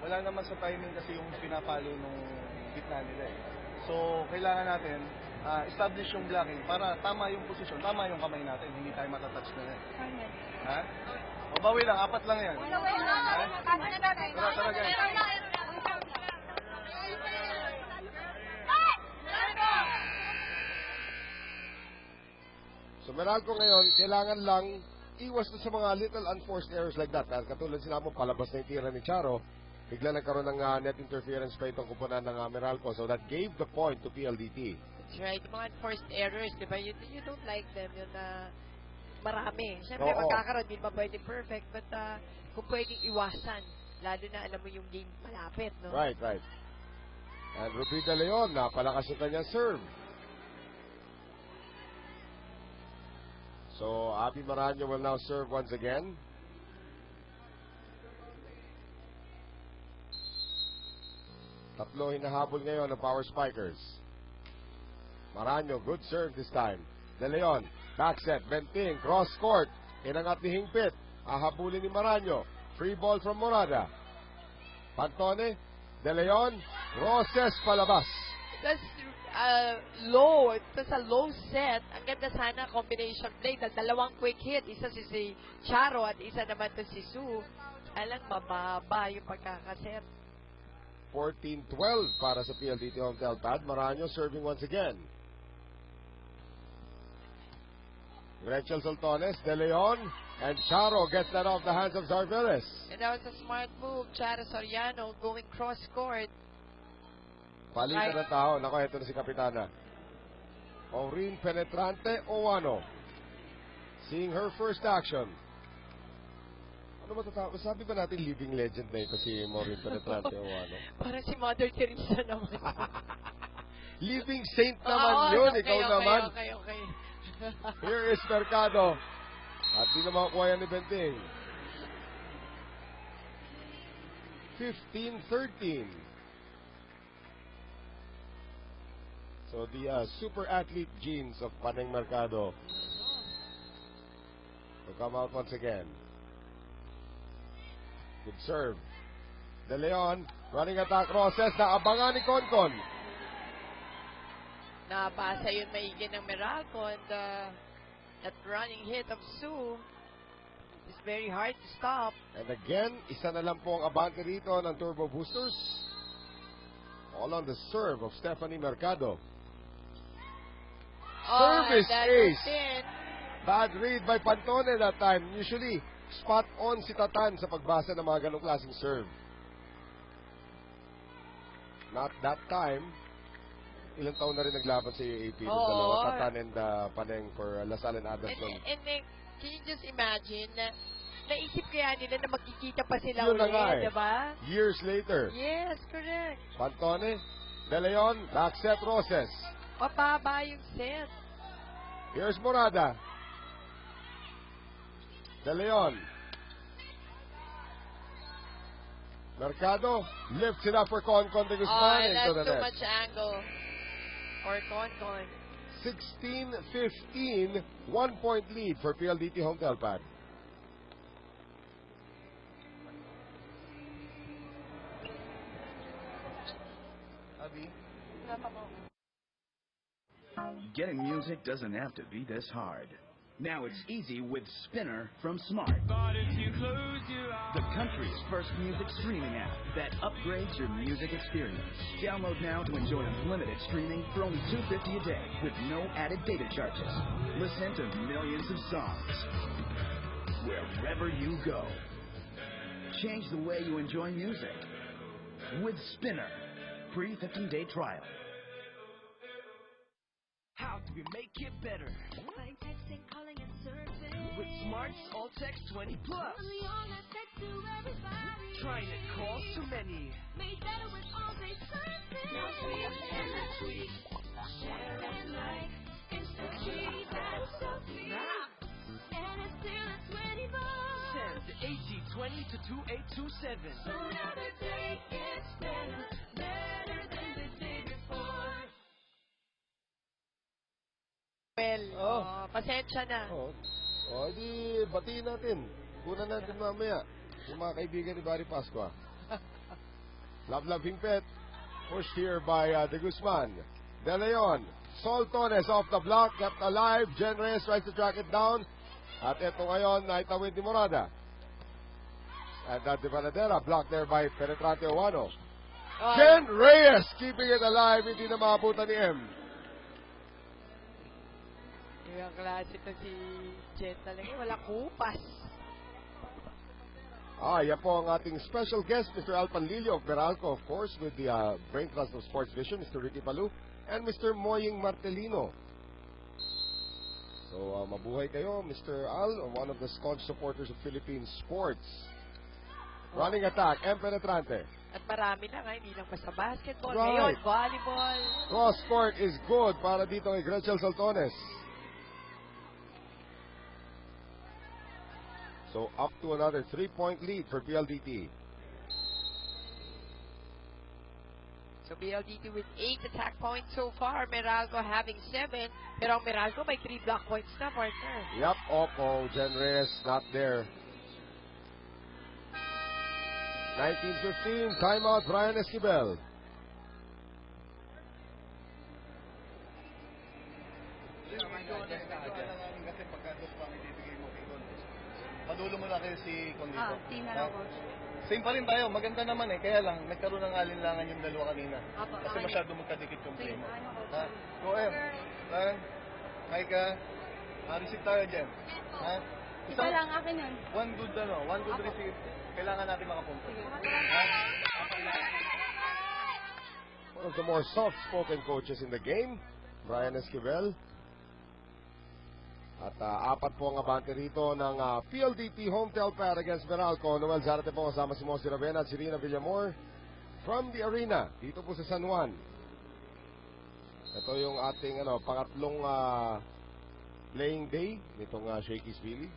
Wala naman sa timing kasi yung pinapalo nung gitna nila eh. So, kailangan natin establish yung blocking para tama yung posisyon, tama yung kamay natin, hindi tayo matatouch na yan. Ha? O bawi lang, 4 lang yan. Tara guys. So Meralco ngayon, kailangan lang iwas na sa mga little unforced errors like that. Katulad sinabi mo, palabas na yung tira ni Charo, bigla nagkaroon ng net interference pa itong kupunan ng Meralco. So that gave the point to PLDT. That's right. Yung mga unforced errors, di ba? You don't like them. Yun na marami. Siyempre, Oo. magkakaroon, di ba pwede perfect. But kung pwedeng iwasan, lalo na alam mo yung game malapit, no? Right. And Ruby De Leon, napalakas yung kanyang serve. So, Abby Maranyo will now serve once again. Tatlo hinahabol ngayon ng Power Spikers. Maranyo, good serve this time. De Leon, back set, Benting, cross court. Inangat ni Hingpit. Ahabulin ni Maranyo. Free ball from Morada. Pantone, De Leon, Roses palabas. That's low. It's a low set. Ang ganda sana combination play. Dalawang quick hit. Isa si Charo at isa naman to si Sue. Alang mababa yung pagkakaset. 14-12 para sa PLDT Home Telpad. Maranyo serving once again. Rachel Soltones, De Leon, and Charo gets that off the hands of Zarveles. And that was a smart move. Charo Soriano going cross court. Palitan ng tao. Naku, ito na si Kapitana. Maureen Penetrante Owano. Seeing her first action. Ano matatawag? Sabi ba natin living legend na ito si Maureen Penetrante Owano? Parang si Mother Teresa naman. Living saint naman yun. Okay, Ikaw naman. Okay. Here is Mercado. At di na makakuha yan ni Benting. 15-13. So the super athlete genes of Paneng Mercado will come out once again. Good serve. De Leon, running attack process na abangan ni Concon. Napasa yun maigi ng Meralco, and that running hit of Sue is very hard to stop. And again, isa na lang po ang abante rito ng Turbo Boosters. All on the serve of Stephanie Mercado. Service ace. Bad read by Pantone that time. Usually, spot on si Tatan sa pagbasa ng mga ganong klaseng serve. Not that time. Ilang taon na rin naglaban sa UAP. Dalawa, Tatan and Paneng for Lasal and Adamson. And can you just imagine na naisip kaya nila na magkikita pa sila Yun na ulit, nga eh. diba? Years later. Yes, correct. Pantone, De Leon, back set Roses. Mababa yung set. Here's Morada. De Leon. Mercado lifts it up for Concon de Guzman into the that's too net. much angle for Concon. 16-15, 1 point lead for PLDT Home Telpad. Getting music doesn't have to be this hard. Now it's easy with Spinner from Smart. The country's first music streaming app that upgrades your music experience. Download now to enjoy unlimited streaming for only $2.50 a day with no added data charges. Listen to millions of songs wherever you go. Change the way you enjoy music with Spinner. Free 15-day trial. How do we make it better? Like texting, calling, and surfing. With Smart's All Text 20 Plus. Only on a text to everybody. Trying to call so many. Made better with all-day surfing. No tweet and a tweet. Share and like. Instant tweet, that's so sweet. And it's still a 20 bucks. Send AT20 to 2827. So another day gets better. Better than the day before. Well, pasensya na. Di batiin natin. Kunan natin mamaya. Yung mga kaibigan ni Barry Pascua. Love-loving pet. Pushed here by De Guzman. De Leon. Soltones off the block. Kept alive. Jen Reyes tries to track it down. At ito ngayon, naitawid ni Morada. And De Valadera blocked there by Penetrante Owano. Jen Reyes keeping it alive. Hindi na maabutan ni M. Yung klase to si Jen talaga. Wala kupas. Yan po ang ating special guest, Mr. Al Panlilio of Meralco, of course, with the Brain Trust of Sports Vision, Mr. Ricky Palu, and Mr. Moying Martelino. So, mabuhay kayo, Mr. Al, one of the staunch supporters of Philippine sports. Running attack, M. Penetrante. At marami na nga, hindi lang basta basketball. Right. Ngayon, volleyball. Cross court is good para dito kay Gretchen Saltones. So, up to another 3-point lead for PLDT. So, PLDT with 8 attack points so far. Meralco having 7. Pero ang Meralco may 3 block points na, partner. Yep, Jen Reyes not there. 19-15, timeout, Brian Esquivel. Padulo mo na kayo si Condito. Team na lang, coach. Same pa rin tayo. Maganda naman eh. Kaya lang, nagkaroon ng alinlangan yung dalawa kanina. Kasi Ano? masyado magkadikit yung play mo. Ano, coach? Ha? Go, Em. Lan. Hi ka. Receive tayo dyan. Ha? Isa lang akin yun. One good receive. Kailangan natin makapunta. One of the more soft-spoken coaches in the game, Brian Esquivel. At apat po ang abante rito ng PLDT Home Telpad against Meralco. Noel Zarate po kasama si Mosi Ravena at si Rina Villamor from the arena dito po sa San Juan. Ito yung ating pangatlong playing day nitong Shakey's Billy.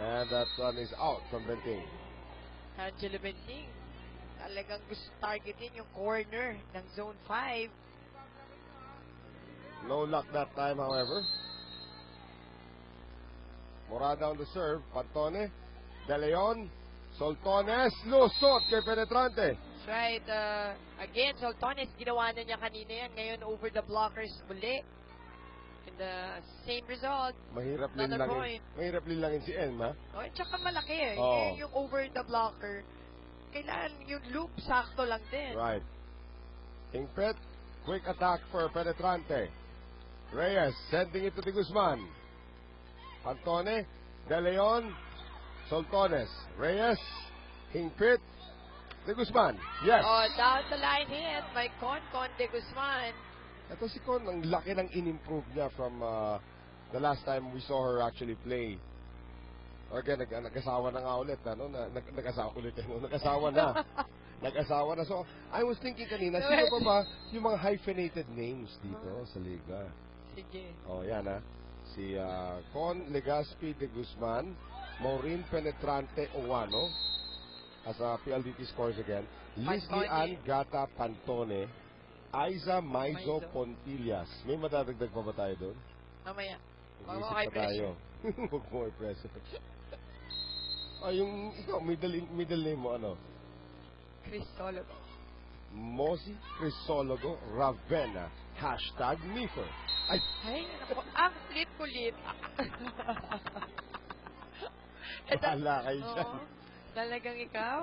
And that one is out from Benting. Angelo Benting. Talagang gusto targetin yung corner ng Zone 5. No luck that time, however. Morada on the serve. Pantone. De Leon. Soltones. Lusot kay Penetrante. That's right. Again, Soltones, ginawa na niya kanina yan. Ngayon, over the blockers muli. And the same result. Mahirap Another point. Mahirap linlangin si Enma. Oh, at saka malaki eh. Oh. Yung over the blocker. Kailangan yung loop, sakto lang din. Right. Ingpet. Quick attack for Penetrante. Reyes sending it to De Guzman. Pantone. De Leon. Soltones. Reyes. Ingpet. De Guzman. Yes. Oh, down the line hit by Con De Guzman. Ito si Con, ang laki ng in-improve niya from the last time we saw her actually play. Again, nag-asawa na nga ulit. Ano? Nag-asawa ulit. Nag-asawa na. Nag-asawa na. So, I was thinking kanina, sino pa ba yung mga hyphenated names dito sa Liga? Sige. Oh, yan ha. Si Con Legaspi De Guzman, Maureen Penetrante Owano, as PLDT scores again. Lizzie Ann Gata Pantone, Aiza Maizo Pontillas. May madadagdag pa ba tayo doon? Mamaya. Mag-isip pa tayo. Huwag mo i-press. Yung ikaw, middle name mo ano? Cristologo. Mosi Crisologo Ravenna. Hashtag Mifer. Ay, Naku, ang kulit-kulit. bahala kayo dyan. Talagang ikaw?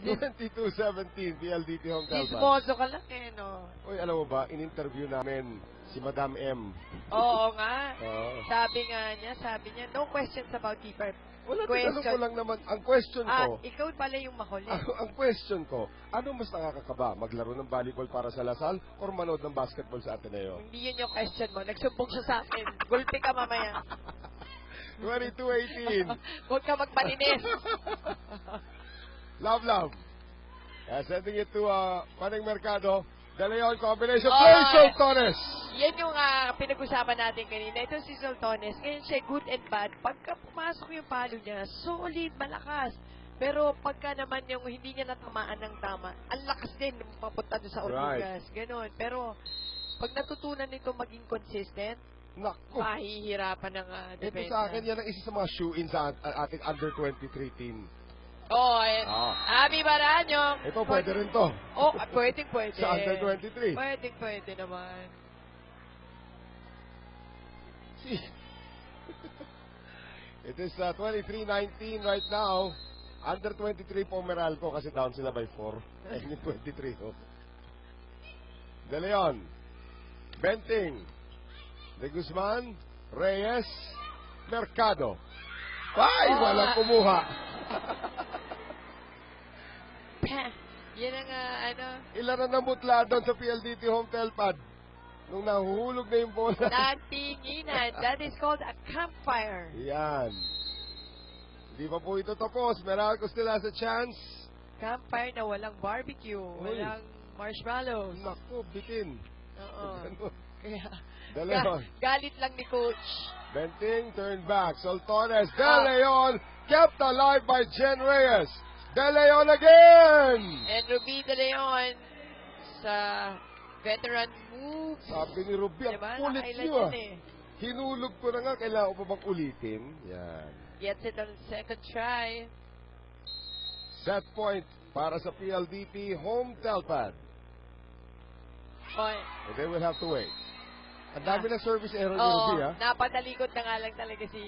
22-17, PLDT Home Telpan. Dismoso ka lang eh, no? Uy, alam mo ba, in-interview namin si Madam M. Oo nga. Oo. Sabi niya, no questions about T-Perp. Wala, tinanong ko lang naman. Ang question ko, ikaw pala yung mahuli. ang question ko, ano mas nakakakaba? Maglaro ng volleyball para sa Lasal or manood ng basketball sa Ateneo? Hindi yun yung question mo. Nagsumbong siya sa akin. Gulpi ka mamaya. 22-18. Huwag ka magpalinis. Love. Sending it to Paneng Mercado. De Leon combination play, Soltones. Yan yung pinag-usapan natin kanina. Ito si Soltones. Ngayon siya good and bad. Pagka pumasok yung palo niya, solid, malakas. Pero pagka naman yung hindi niya natamaan ng tama, ang lakas din papunta doon sa Ortigas. Ganon. Pero pag natutunan nito maging consistent, naku, mahihirapan ng depensa. Ito sa akin, yan ang isa sa mga shoe-in sa ating under 23 team. Ayan. Abi Baranyo. Ito, pwede rin to. Pwede. Sa under 23. Pwede naman. It is 23-19 right now. Under 23 po Meralco kasi down sila by 4. Ayun yung 23. Oh. De Leon. Benting. De Guzman. Reyes. Mercado. Ay, walang kumuha. Yan ang Ilan na namutla doon sa PLDT Home Telpad nung nahuhulog na yung bola. Natinginan. That is called a campfire. Yan. Hindi pa po ito tapos. Meralco still has a chance. Campfire na walang barbecue. Walang marshmallows. Naku, bitin. Oo. Kaya, De Leon. galit lang ni Coach. Benting, turn back. Soltones. De Leon kept alive by Jen Reyes. De Leon again! And Ruby De Leon sa veteran move. Sabi ni Ruby, diba? ang kulit niyo Hinulog ko na nga, kailangan ko pa bang ulitin? Yan. Gets it on second try. Set point para sa PLDT Home Telpad. And they will have to wait. Ang dami ng service error ni Ruby, ha? Napadalikot na nga lang talaga si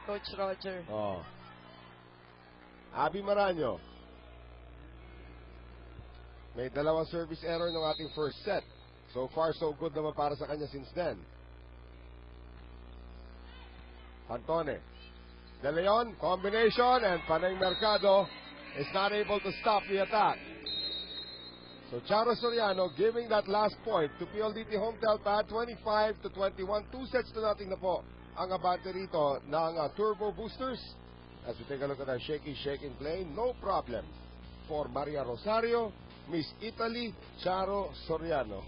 Coach Roger. Abi Maranyo. May dalawang service error ng ating first set. So far, so good naman para sa kanya since then. Antone. De Leon, combination, and Panay Mercado is not able to stop the attack. So Charo Soriano giving that last point to PLDT Home Telpad, 25-21. 2 sets to nothing na po ang abante rito ng Turbo Boosters. As we take a look at our shaky play, no problem for Maria Rosario, Miss Italy, Charo Soriano.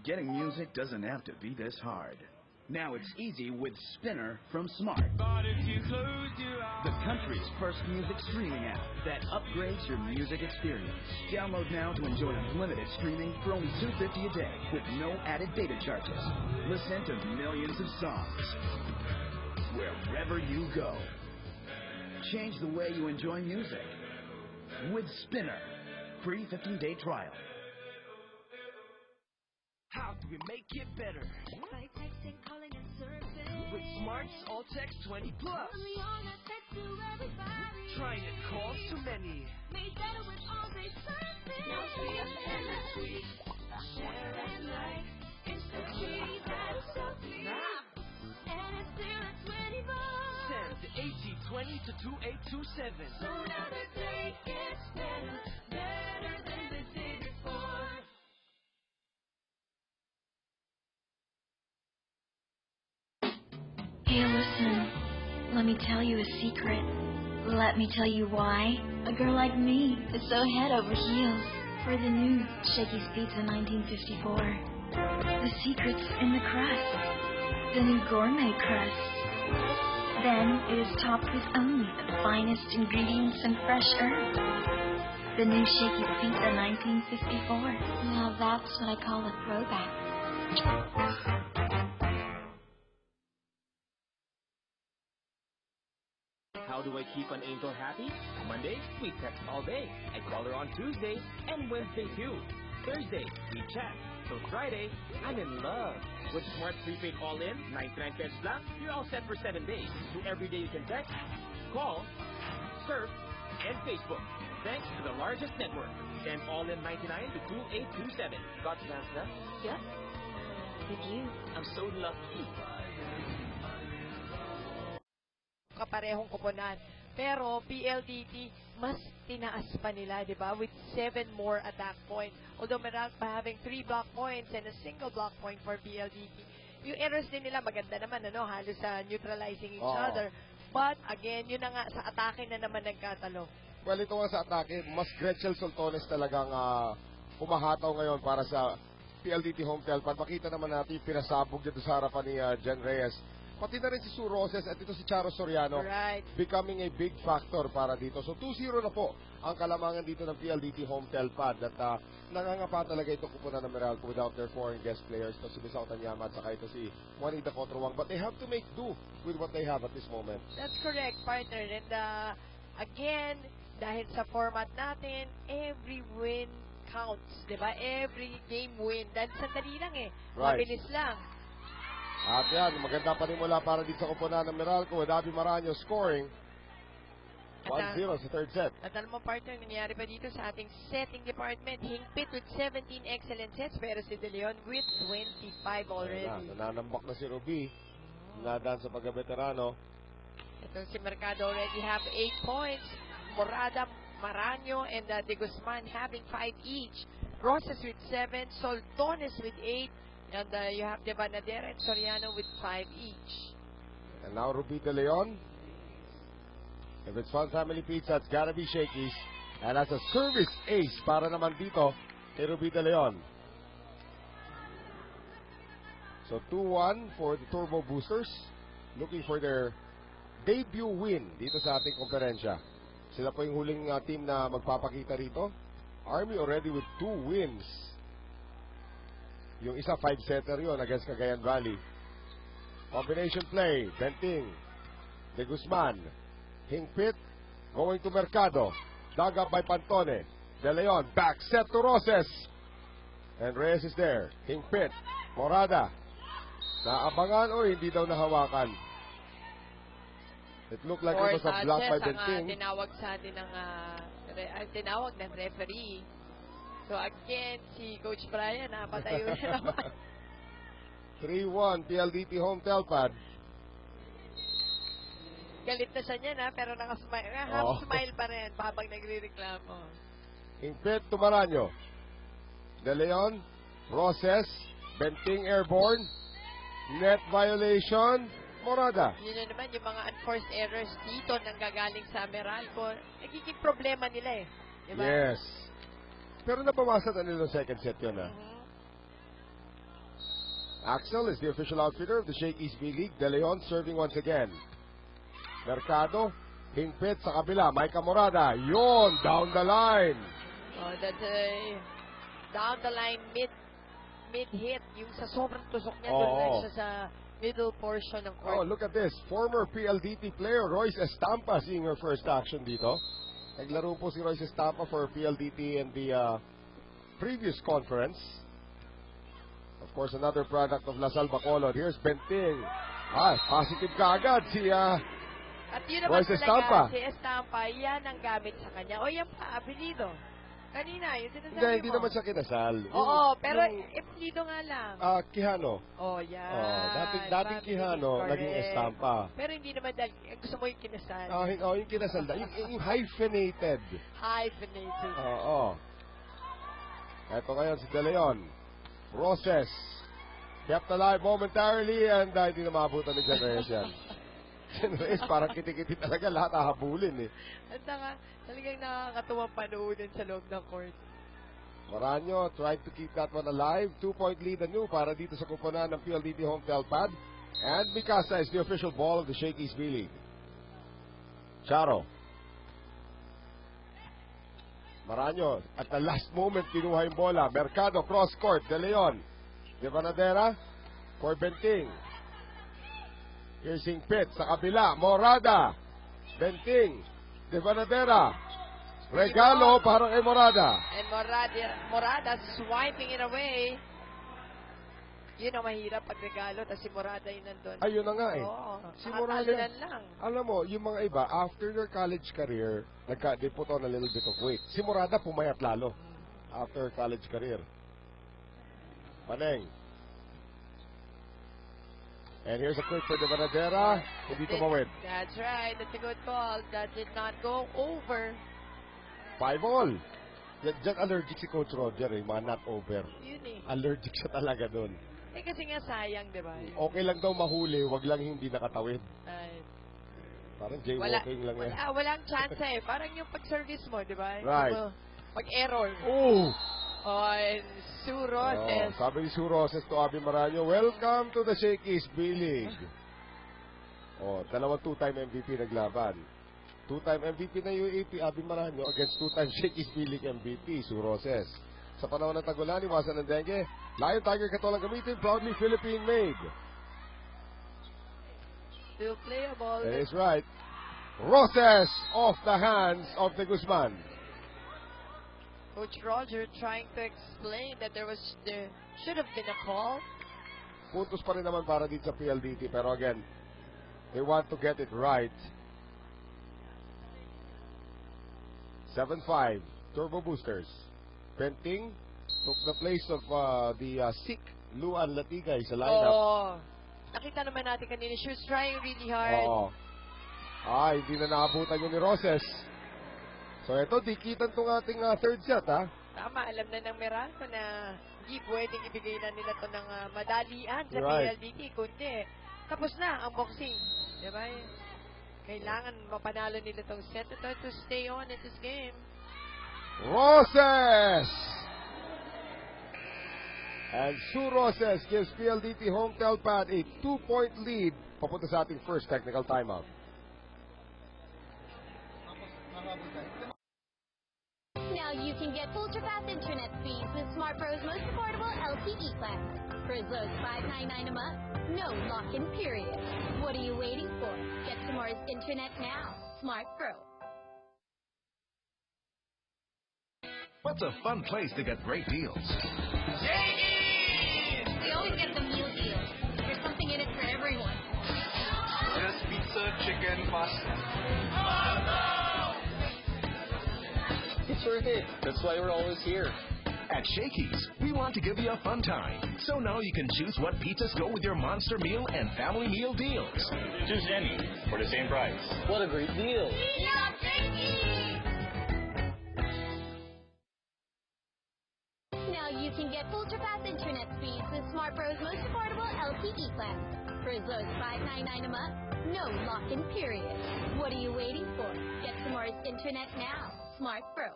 Getting music doesn't have to be this hard. Now it's easy with Spinner from Smart. The country's first music streaming app that upgrades your music experience. Download now to enjoy unlimited streaming for only $2.50 a day with no added data charges. Listen to millions of songs wherever you go. Change the way you enjoy music with Spinner. Free 15-day trial. How do we make it better? By texting, calling, and surfing. With Smart's All Text 20 Plus. Only on a text to everybody. Trying it calls to many. Made better with all-day surfing. No free of endless tweets. Share and like. It's the key that's so clear. And it's still at 20 bucks. Send AT20 to 2827. So another day gets better. Better than the day before. Hey, listen, let me tell you a secret. Let me tell you why a girl like me is so head over heels for the new Shakey's Pizza 1954. The secret's in the crust, the new gourmet crust. Then it is topped with only the finest ingredients and fresh herbs. The new Shakey's Pizza 1954. Now that's what I call a throwback. How do I keep an angel happy? Monday, we text all day. I call her on Tuesday and Wednesday too. Thursday, we chat. So Friday, I'm in love. With Smart Prepaid All-In, 99 cents lang, you're all set for 7 days. So every day you can text, call, surf, and Facebook. Thanks to the largest network. Send All-In 99 to 2827. Got plans na? Yep. With you. I'm so lucky. Kaparehong koponan. Pero PLDT, mas tinaas pa nila, di ba? With 7 more attack points. Although Meralco having 3 block points and a single block point for PLDT. Yung errors din nila, maganda naman, ano? Halos sa neutralizing each other. But, again, yun na nga, sa atake na naman nagkatalo. Well, ito nga sa atake, mas Gretchen Soltones talagang humahataw ngayon para sa PLDT home telpad. Makita naman natin yung pinasabog dito sa harapan ni Jen Reyes. Pati na rin si Sue Roses at ito si Charo Soriano becoming a big factor para dito. So 2-0 na po ang kalamangan dito ng PLDT home telpad at nangangapa talaga itong kupunan ng Meralco without their foreign guest players. Ito si Misao Tanyama at saka ito si Juanita Cotruang. But they have to make do with what they have at this moment. That's correct, partner. And again, dahil sa format natin, every win counts, di ba? Every game win. Dahil sandali lang mabilis lang. At yan, maganda panimula para dito sa kupunan ng Meralco with Abby Maranyo scoring 1-0 sa third set. At alam mo, partner, nangyari pa dito sa ating setting department. Hingpit with 17 excellent sets, pero si De Leon with 25 already. Nananambak na si Ruby. Nadaan sa pagka-veterano. Ito si Mercado already have 8 points. Morada, Maranyo, and De Guzman having 5 each. Roses with 7, Soltones with 8, and you have De Banadera and Soriano with 5 each. And now Ruby De Leon. If it's Fun Family Pizza, it's gotta be Shakey's. And that's a service ace para naman dito kay Ruby De Leon. So 2-1 for the Turbo Boosters. Looking for their debut win dito sa ating komperensya. Sila po yung huling team na magpapakita rito. Army already with 2 wins. Yung isa 5-setter yun against Cagayan Valley. Combination play. Benting. De Guzman. Hingpit. Going to Mercado. Dug up by Pantone. De Leon. Back set to Roses. And Reyes is there. Hingpit. Morada. Naabangan o hindi daw nahawakan. It looked like it was a block by Benting. Tinawag sa atin ng tinawag ng referee. So again, si Coach Brian, napatayo na naman. 3-1, PLDT home telpad. Galit na siya niyan, pero nakasmile, half-smile pa rin habang nagre-reklamo. Hingpit to Maranyo. De Leon, Roses, Benting airborne, net violation, Morada. Yun na naman, yung mga unforced errors dito nanggagaling sa Meralco, nagiging problema nila Diba? Yes. Pero nabawasan na nila second set yun Axel is the official outfitter of the Shakey's B-League. De Leon serving once again. Mercado, hingpit sa kabila. Micah Morada, yon, down the line. Oh, that's a down the line mid-hit. Yung sa sobrang tusok niya, doon lang siya sa middle portion ng court. Oh, look at this. Former PLDT player Royce Estampa seeing her first action dito. Naglaro po si Royce Estampa for PLDT in the previous conference. Of course, another product of Lasal Bacolod. Here's Benting. Positive kaagad si At yun naman Royce talaga, Estampa. si Estampa, yan ang gamit sa kanya. O yan pa, apelido. Kanina, yung sinasabi Hindi mo. naman siya kinasal. Oo, pero apelido nga lang. Quijano. Oh, yan. Dating Quijano, naging Estampa. Pero hindi naman dahil, gusto mo yung kinasal. Yung kinasal. yung hyphenated. Hyphenated. Oo. Ito ngayon si De Leon. Roses. Kept alive momentarily and hindi na maabutan ni Jen Reyes yan. Jen Reyes parang kitikiti talaga, lahat ahabulin eh. At saka, talagang nakakatuwang panoodin sa loob ng court. Maranyo tried to keep that one alive. 2-point lead anew para dito sa kuponan ng PLDT home telpad. And Mikasa is the official ball of the Shakey's B-League. Charo. Maranyo, at the last moment, kinuha yung bola. Mercado, cross court, De Leon. De Vanadera, for Benting. Here's Hingpit, sa kabila, Morada. Benting, De Vanadera. Regalo para kay Morada. And Morada swiping it away. Yun ang mahirap pag regalo, tapos si Morada yun nandun. Ayun na nga eh. Oo, Si Morada, lang. alam mo, yung mga iba, after their college career, they put on a little bit of weight. Si Morada pumayat lalo after college career. Paneng. And here's a quick for De Vanadera. Hindi tumawid. That's right. That's a good call. That did not go over. 5-all. Diyan allergic si Coach Roger eh, mga not over. Yun eh. Allergic siya talaga doon. Eh kasi nga sayang, di ba? Okay lang daw mahuli, wag lang hindi nakatawid. Ay. Parang jaywalking lang yan. Walang chance eh. Parang yung pag-service mo, di ba? Right. Pag-error. Oh! And Sue Roses. Sabi ni Sue Roses to Abby Maranyo, welcome to the Shakey's B-League. Dalawang two-time MVP naglaban. Two-time MVP na UAP, Abby Maranyo, against two-time Shakey's B-League MVP, Sue Roses. Sa panahon ng tagulan, iwasan ng dengue, Lion Tiger katolang gamitin, proudly Philippine-made. Still playable. That is right. Roses off the hands of the Guzman. Coach Roger trying to explain that there should have been a call. Puntos pa rin naman para dito sa PLDT, pero again, they want to get it right. 7-5, Turbo Boosters. Benting took the place of the sick Luan Latigay sa lineup. Nakita naman natin kanina, she was trying really hard. Hindi na naabutan yun ni Roses. So ito, dikitan tong ating third set, ha? Tama, alam na ng Meralco na hindi pwedeng ibigay na nila to ng madalian sa Right. PLDT. Kundi, tapos na ang boxing. Diba? Kailangan mapanalo nila tong set ito to stay on in this game. Roses! And Sue Roses gives PLDT home telpad a 2-point lead papunta sa ating first technical timeout. Now you can get ultra-fast internet speeds with Smart Pro's most affordable LTE plan. For as low as $5.99 a month, no lock-in period. What are you waiting for? Get Tomorrow's internet now. Smart Pro. What's a fun place to get great deals? We always get the meal deal. There's something in it for everyone. Just pizza, chicken, pasta. It's worth it. That's why we're always here. At Shakey's, we want to give you a fun time. So now you can choose what pizzas go with your monster meal and family meal deals. Choose any for the same price. What a great deal. Now you can get ultra-fast internet speeds with Smart Pro's most affordable LTE plan. For as low as $5.99 a month, no lock-in period. What are you waiting for? Get Tomorrow's internet now. Smart Pro.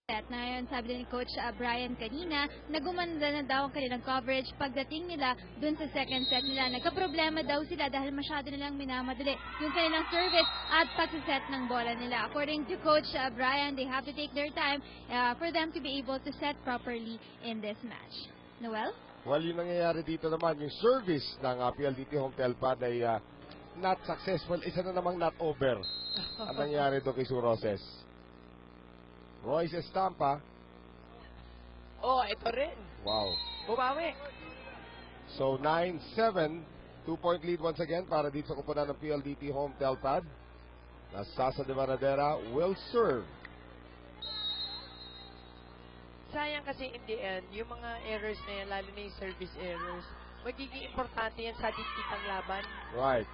set. Na ngayon, sabi din ni Coach Brian kanina, na gumanda na daw ang kanilang coverage pagdating nila dun sa second set nila. Nagka-problema daw sila dahil masyado nilang minamadali yung kanilang service at pagsiset ng bola nila. According to Coach Brian, they have to take their time for them to be able to set properly in this match. Noel? Well, yung nangyayari dito naman, yung service ng PLDT Home Telpad ay not successful. Isa na namang not over ang nangyayari doon kay Sue Roses. Royce Estampa. Oh, ito rin. Wow. Bumawi. So, 9-7. 2-point lead once again para dito sa kupunan ng PLDT Home Telpad. Sasa de Varadera will serve. Sayang kasi in the end, yung mga errors na yan, lalo na yung service errors, magiging importante yan sa dikitang laban. Right.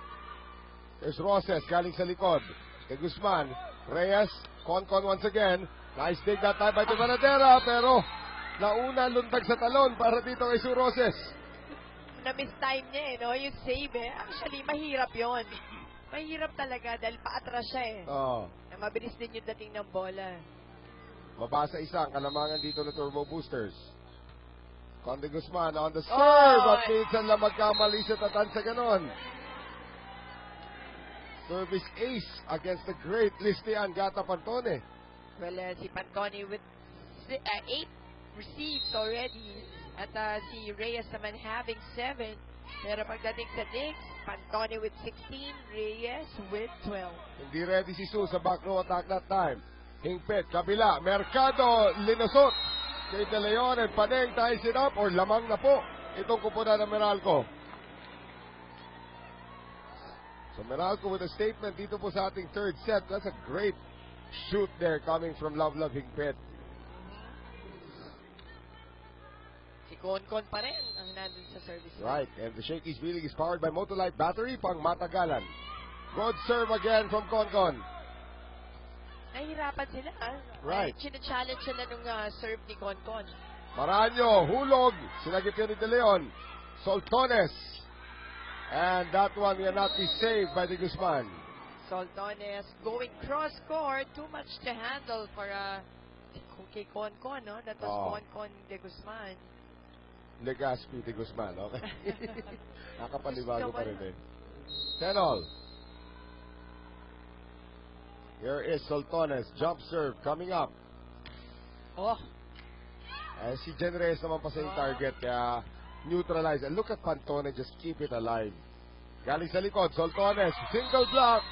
There's Roses galing sa likod. Kay Guzman. Reyes. Concon once again. Nice dig that time by de Varadera, pero nauna lundag sa talon para dito kay Sue Roses. Na-miss time niya no? Yung save Actually, mahirap yon. Mahirap talaga dahil paatras siya Oo. Na mabilis din yung dating ng bola. Mabasa isang kalamangan dito ng Turbo Boosters. Conde Guzman on the serve. At minsan lang magkamali sa tatansa ganon. Service ace against the great Listian Gata Pantone. Well, si Pantone with 8 received already. At si Reyes naman having 7. Pero pagdating sa Dix, Pantone with 16, Reyes with 12. Hindi ready si Sue sa back row attack that time. Hingpit, kabila, Mercado, linusot. Kay De Leon and Paneng ties it up or lamang na po itong kupunan ng Meralco. So Meralco with a statement dito po sa ating third set. That's a great shoot there coming from Love Hingpit. Si Concon pa rin ang nandun sa service. Right, and the Shakey's Feeling is powered by Motolite Battery pang matagalan. Good serve again from Concon. Nahihirapan sila Right. China-challenge sila nung serve ni Concon. Maranyo, hulog. Sinagip yun ni De Leon. Soltones. And that one will not be saved by de Guzman. Soltones going cross-court. Too much to handle for kay Concon, no? That was Concon de Guzman. Legaspi de Guzman, okay? Nakapanibago pa rin 10 all. Here is Soltones. Jump serve coming up. Si Jen Reyes naman pa sa yung target. Kaya neutralize. And look at Pantone. Just keep it alive. Galing sa likod. Soltones. Single block.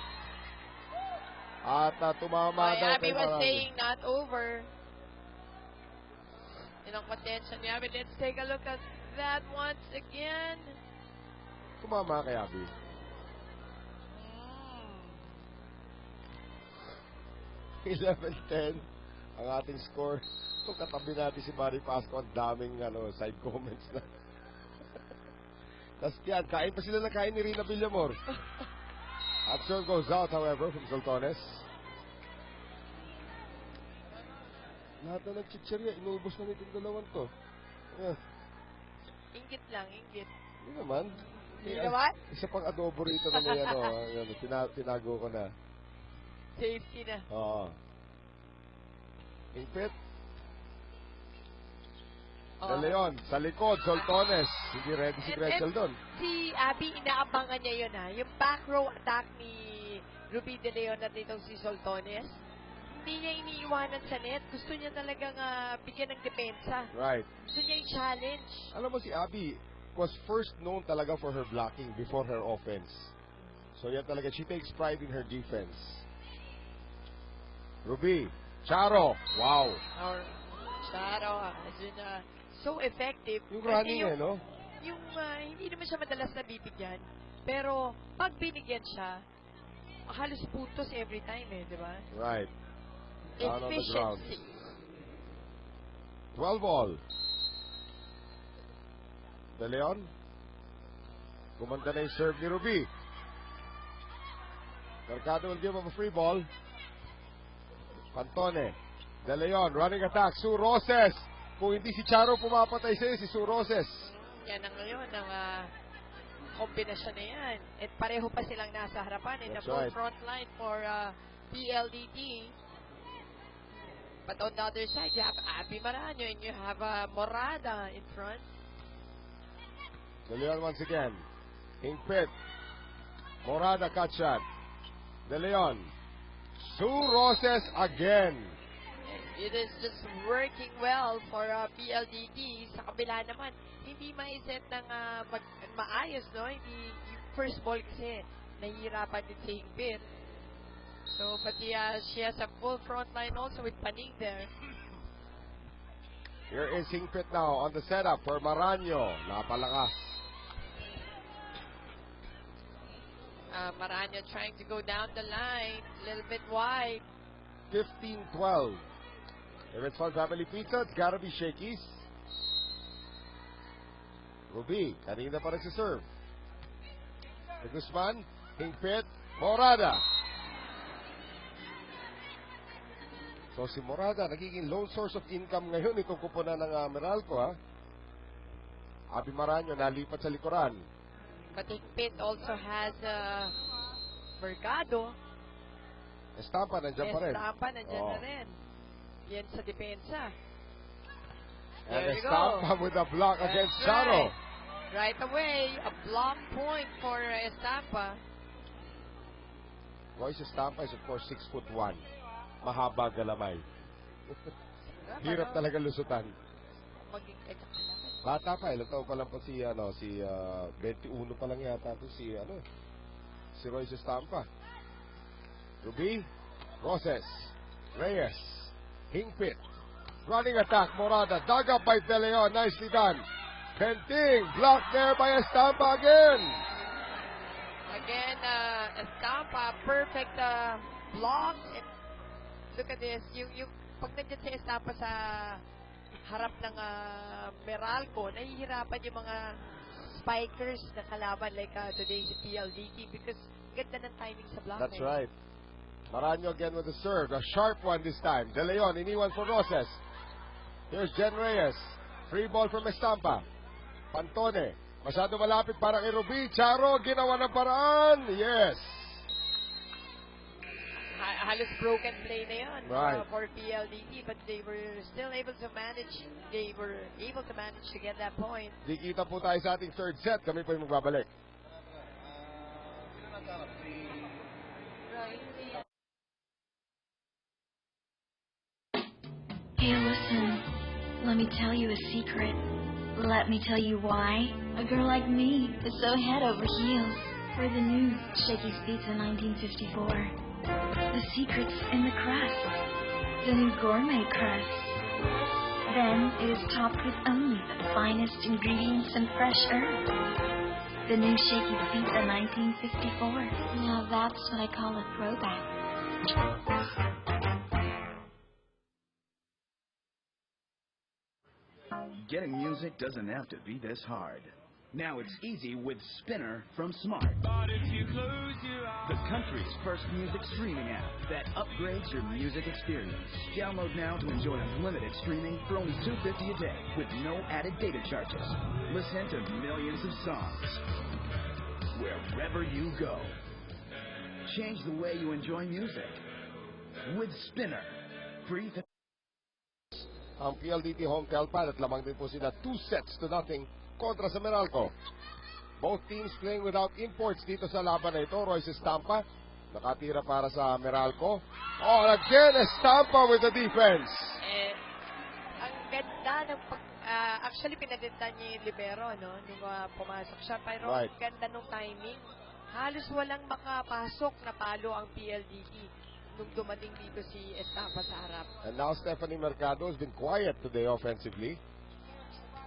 At tumama daw Abby was saying not over. In ang contention ni Abby. Let's take a look at that once again. Tumama kay Abby. 11-10 ang ating score. Kung katabi natin si Mari Pasco, ang daming side comments na. Tapos yan, kain pa sila na kain ni Rina Villamor. At serve goes out, however, from Soltones. Lahat na nagchichirya, inubos na nitong dalawang to. Ingit lang, ingit. Hindi naman. Hindi naman? Isa pang adobo rito na may tinago ko na. Safety na. Oo. Ingpit. De Leon, sa likod, Soltones. Hindi ready si Gretzel doon. Si Abby, inaabangan niya yun Yung back row attack ni Ruby De Leon at itong si Soltones. Hindi niya iniiwanan sa net. Gusto niya talagang bigyan ng depensa. Right. Gusto niya i-challenge. Alam mo si Abby was first known talaga for her blocking before her offense. So yan talaga, she takes pride in her defense. Ruby, Charo, wow. Charo, so effective. Yung running no? Yung hindi naman siya madalas na bibigyan. Pero pag binigyan siya, halos puntos every time di ba? Right. Down efficiency. 12 all. De Leon. Kumanda na yung serve ni Ruby. Mercado will give him a free ball. Pantone. De Leon, running attack. Sue Roses. Kung hindi si Charo pumapatay sa'yo, si Sue Roses. Yan ang ngayon, ang kombinasyon na yan. At pareho pa silang nasa harapan in the full front line for PLDT. But on the other side, you have Abby Maraño and you have Morada in front. De Leon once again. Hingpit. Morada cut shot. De Leon. Sue Roses again. It is just working well for PLDT. Sa kabila naman, hindi maiset ng maayos, no? Hindi, yung first ball kasi, nahihirapan din si Hingpit. So, but she has a full front line also with Panig there. Here is Hingpit now on the setup for Maraño. Napalakas. Maraño trying to go down the line, a little bit wide. 15-12. If it's Fun Family Pizza, it's gotta be Shakey's. Ruby, kanina pa nagsiserve. Guzman, Hingpit, Morada. So si Morada, nagiging lone source of income ngayon itong kupunan ng Meralco, ha? Abby Maraño, nalipat sa likuran. But Hingpit also has Mercado. Estampa, nandiyan pa rin. Estampa, nandiyan na rin. Yan sa depensa. And Estampa with a block against Charo. Right away, a block point for Estampa. Royce Estampa is of course 6'1". Mahaba galamay. Hirap talaga lusutan. Bata pa, ilang taon pa lang po si 21 pa lang yata to si Royce Estampa. Ruby, Roses, Reyes, Hingpit, running attack, Morada, dug up by De Leon, nicely done. Penting, blocked there by Estampa again. Again, Estampa, perfect block. And look at this, yung pag nandiyan si Estampa sa harap ng Meralco, nahihirapan yung mga spikers na kalaban like today's PLDT because ganda ng timing sa block. That's right. Maraño again with the serve. A sharp one this time. De Leon, iniwan for Roses. Here's Jen Reyes. Free ball from Estampa. Pantone. Masyado malapit para kay Ruby. Charo, ginawa ng paraan. Yes. Halos broken play na yun for PLDT, but they were still able to manage. They were able to manage to get that point. Di kita po tayo sa ating third set. Kami po yung magbabalik. Hey, listen, let me tell you a secret. Let me tell you why a girl like me is so head over heels for the new Shakey's Pizza 1954. The secret's in the crust, the new gourmet crust. Then it is topped with only the finest ingredients and fresh herbs. The new Shakey's Pizza 1954. Now that's what I call a throwback. Getting music doesn't have to be this hard. Now it's easy with Spinner from Smart. The country's first music streaming app that upgrades your music experience. Download now to enjoy unlimited streaming for only $2.50 a day with no added data charges. Listen to millions of songs wherever you go. Change the way you enjoy music with Spinner. Free. Ang PLDT home telpad at lamang din po sila 2-0 kontra sa Meralco. Both teams playing without imports dito sa laban na ito. Royce Estampa nakatira para sa Meralco. Oh, again Estampa with the defense. Ang ganda ng actually pinaganda niya yung libero nung pumasok siya, pero ang ganda ng timing. Halos walang makapasok na palo ang PLDT nung dumating dito si Estampa sa harap. And now Stephanie Mercado has been quiet today offensively.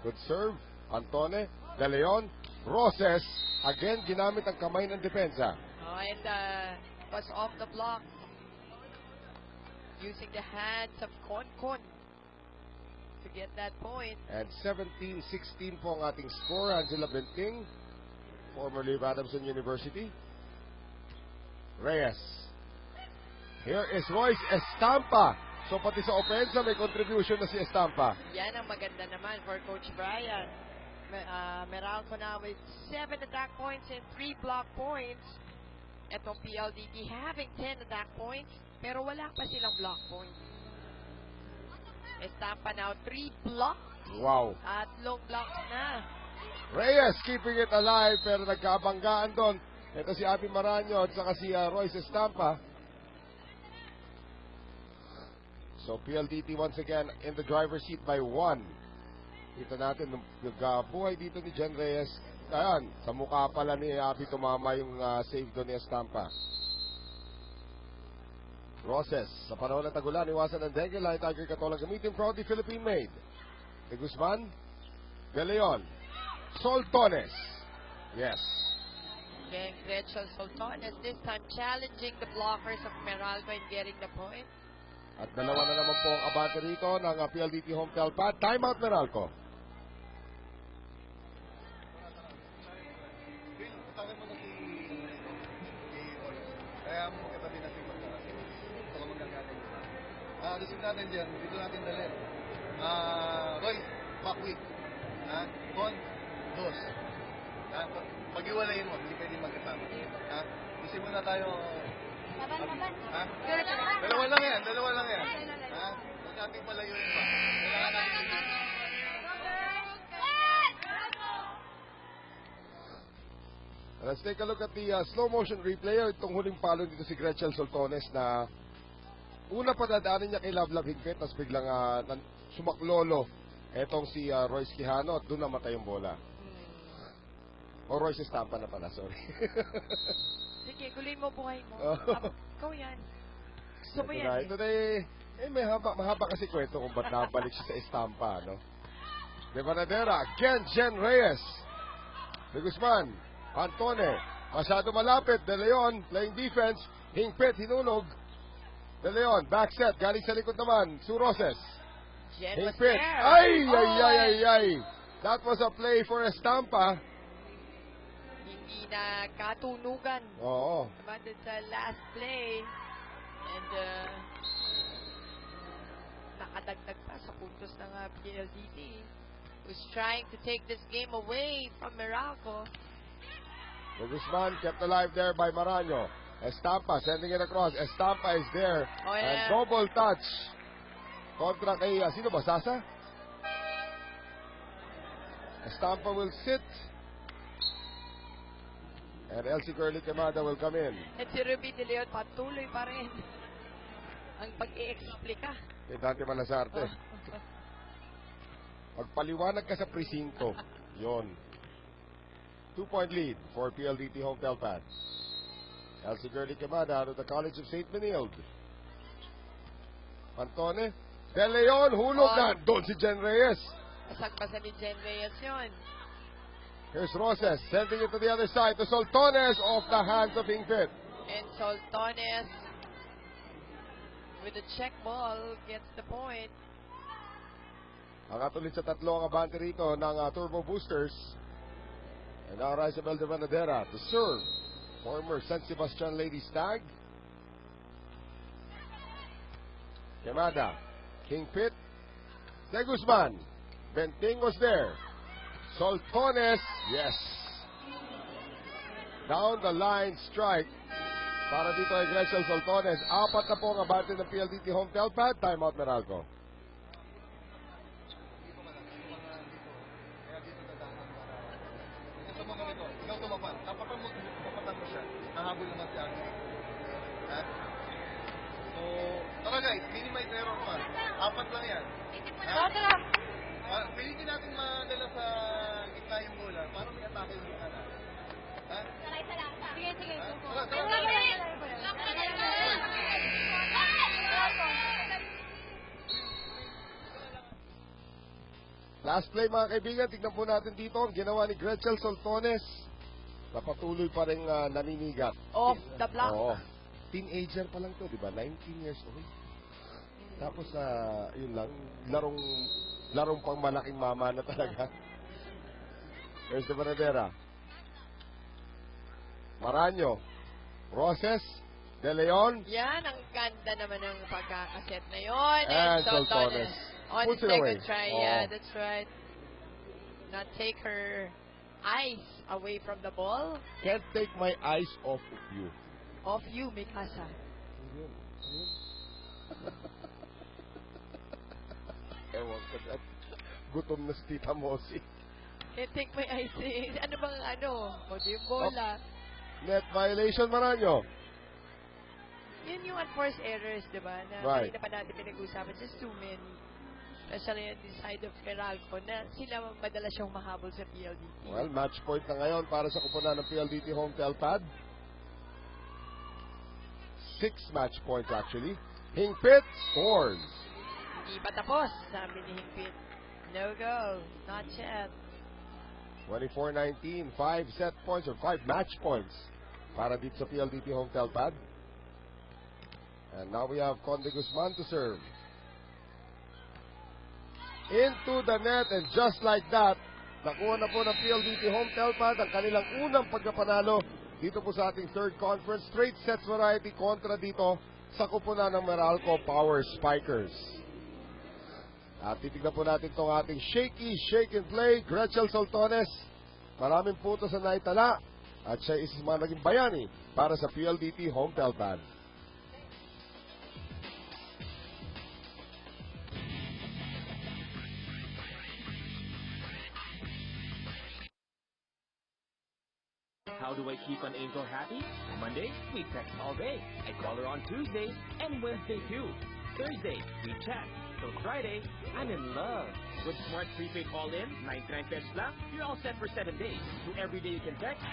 Good serve. Antone, De Leon, Roses. Again, ginamit ang kamay ng depensa. Oh, and was off the block. Using the hands of Concon to get that point. And 17-16 po ang ating score. Angela Benting, formerly of Adamson University. Reyes. Here is Royce Estampa. So pati sa opensa may contribution na si Estampa. Yan ang maganda naman for Coach Brian. Meralco now with 7 attack points and 3 block points. Etong PLDT having 10 attack points, pero wala pa silang block points. Estampa now 3 blocks. Wow. Tatlong blocks na. Reyes keeping it alive pero nagkabanggaan doon. Ito si Abby Maraño at saka si Royce Estampa. So PLDT once again in the driver's seat by 1. Kita natin nagbuhay dito ni Jen Reyes. Ayan, sa mukha pala ni Abby tumama yung save doon ni Estampa. Roses, sa panahon ng tagulan, iwasan ng dengue, Lion Tiger Katolang gamitin proudly Philippine made. De Guzman, De Leon, Soltones. Yes. Again, Gretchen Soltones this time challenging the blockers of Meralco in getting the point. At dalawa na naman po ang abante rito ng PLDT home telpad. Timeout Meralco. Tawag mo na si Roy. Kaya mo katabi na si Pagkakas. Ito ka magkakaling. Receive natin dyan. Dito natin dalhin. Roy, back week. Con, dos. Pag-iwalayin mo, hindi pwede magkasama. Isip muna tayo. Laban. Dalawa lang yan. Huwag natin palayuin pa. Kailangan natin. Let's take a look at the slow motion replay. Itong huling palo dito si Gretchen Soltones na una pa dadaanin niya kay Lovelove Hingpit tapos biglang sumaklolo etong si Royce Quijano at doon namatay yung bola. O Royce Estampa na pala, sorry. Sige, guloy mo buhay mo. Ikaw yan. Gusto mo yan Ito na may mahaba kasi kwento kung ba't nabalik siya sa Estampa, no? De Banadera, again, Jen Reyes. De Guzman, Antone, masyado malapit. De Leon, playing defense. Hingpit, hinulog. De Leon, back set. Galing sa likod naman. Suroses. Hingpit. Ay! That was a play for Estampa. Hindi na katunugan. Oo. But it's a last play. And nakadagdag pa sa puntos ng PLDT. Who's trying to take this game away from Meralco. De Guzman kept alive there by Maraño. Estampa sending it across. Estampa is there. Oh, yeah. And double touch. Kontra kay, sino ba? Sasa? Estampa will sit. And Elsie Curly Quemada will come in. At si Ruby De Leon patuloy pa rin ang pag-i-explika. Kay Dante Malasarte. Pagpaliwanag ka sa presinto. Yon. 2-point lead for PLDT home telpad. Elsie Curly Quemada out of the College of St. Benilde. Antone. De Leon, hulog na. Doon si Jen Reyes. Masagpasan ni Jen Reyes yun. Here's Roses, sending it to the other side. To Soltones off the hands of Hingpit. And Soltones with the check ball gets the point. Nakatuloy sa tatlo ang abante rito ng Turbo Boosters. And now Rizabel de Banadera to serve. Former San Sebastian Lady Stag. Quemada. Hingpit. De Guzman. Benting was there. Soltones. Yes. Down the line strike. Para dito ay Gretchen Soltones. Apat na po ang abante ng PLDT home telpad. Timeout Meralco. Ikaw tumapan. Dapat ang magpapatan mo siya. Nahabol naman si Agnes. So, tara guys, minimize error pa. Apat lang yan. Tara! Pilitin natin madala sa gitna yung bola para may atake yung kanan. Sige. Last play mga kaibigan, tignan po natin dito ang ginawa ni Gretchen Soltones. Napatuloy pa rin naninigat. Off the block. Oo. Teenager pa lang to, di ba? 19 years old. Tapos, yun lang, larong pang malaking mama na talaga. There's the Banadera. Maraño. Roses. De Leon. Yan, ang ganda naman ng pagkakaset na yun. And Soltones. On Puts it second away. try, yeah, that's right. Not take her eyes away from the ball. Can't take my eyes off of you. Off you, Mikasa. Ewan ko dyan. Gutom na si Tita Mosi. Can't take my icing. Ano bang ano? O di yung bola. Net violation, Maranyo. Yun yung unforced errors, di ba? Na Right. kanina pa natin pinag-usapan. Just too many. Especially on the side of Meralco na sila madalas siyang mahabol sa PLDT. Well, match point na ngayon para sa kupunan ng PLDT Home Telpad. 6 match points actually. Hingpit scores. Hindi pa tapos, sabi ni Hingpit. No go. Not yet. 24-19, 5 set points or 5 match points para dito sa PLDT Home Telpad. And now we have Conde Guzman to serve. Into the net, and just like that, nakuha na po ng PLDT Home Telpad ang kanilang unang pagkapanalo dito po sa ating third conference. Straight sets variety kontra dito sa kupunan ng Meralco Power Spikers. At titignan po natin itong ating shaky, shake and play. Gretchel Soltones, maraming puto sa naitala at siya is mga naging bayani para sa PLDT Home Telpad. How do I keep an angel happy? Monday, we text all day. I call her on Tuesday and Wednesday too. Thursday, we chat. So Friday, I'm in love. With Smart Prepaid All-In, 99 pesos lang, you're all set for 7 days. So every day you can text,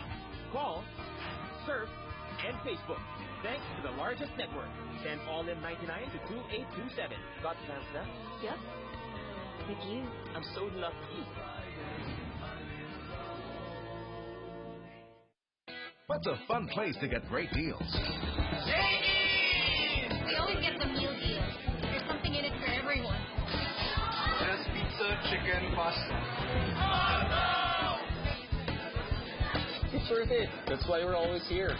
call, surf, and Facebook. Thanks to the largest network. Send All-In 99 to 2827. Got plans now? Yep. With you. I'm so lucky. What's a fun place to get great deals? We always get the meal deal. There's something in it for everyone. Just pizza, chicken, pasta. It's worth it. That's why we're always here.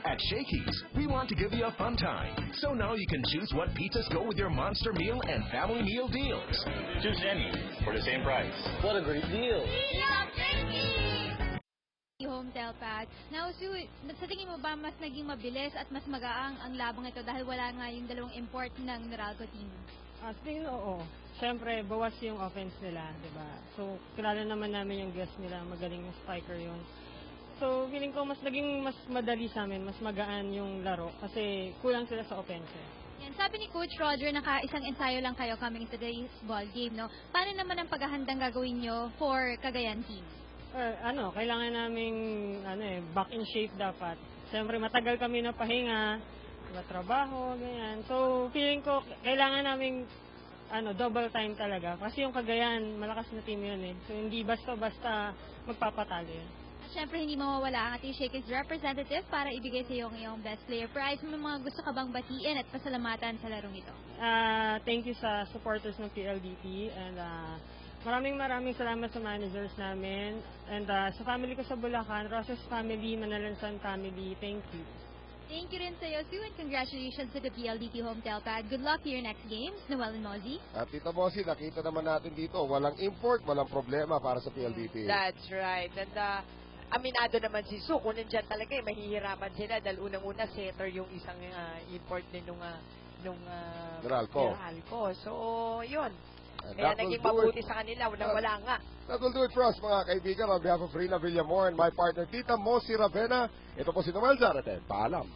At Shakey's, we want to give you a fun time. So now you can choose what pizzas go with your monster meal and family meal deals. Choose any for the same price. What a great deal. Home Telpad. Now, Sue, sa tingin mo ba mas naging mabilis at mas magaang ang labang ito dahil wala nga yung dalawang import ng Meralco team? Sa tingin oo. Siyempre, bawas yung offense nila, di ba? So, kilala naman namin yung guest nila, magaling yung spiker yun. So, feeling ko mas naging mas madali sa amin, mas magaan yung laro kasi kulang sila sa offense. Yan, sabi ni Coach Roger, naka-isang ensayo lang kayo coming to today's ball game, no? Paano naman ang paghahandang gagawin nyo for Cagayan team? Kailangan naming back in shape dapat. Siyempre, matagal kami na pahinga, trabaho, ganyan. So, feeling ko, kailangan naming double time talaga. Kasi yung Cagayan, malakas na team yun eh. So, hindi basta-basta magpapatalo yun. At syempre, hindi mawawala ang ating Shakey's representative para ibigay sa iyo ang iyong best player prize. May mga gusto ka bang batiin at pasalamatan sa larong ito? Thank you sa supporters ng PLDT and maraming salamat sa managers namin and sa family ko sa Bulacan, Roses family, Manalansan family, thank you. Thank you rin sa iyo, Sue, and congratulations to the PLDT Home Telpad. Good luck to your next games, Noel and Mozzie. At Tita Mosi, nakita naman natin dito, walang import, walang problema para sa PLDT. That's right. And aminado naman si Sue, kung nandyan talaga mahihirapan sila dahil unang-una setter yung isang import din nung Meralco. So, yun. Kaya naging mabuti sa kanila, wala nga. That will do it for us, mga kaibigan. On behalf of Rina Villamor and my partner, Tita Mosi Ravena, ito po si Noel Zarate. Paalam.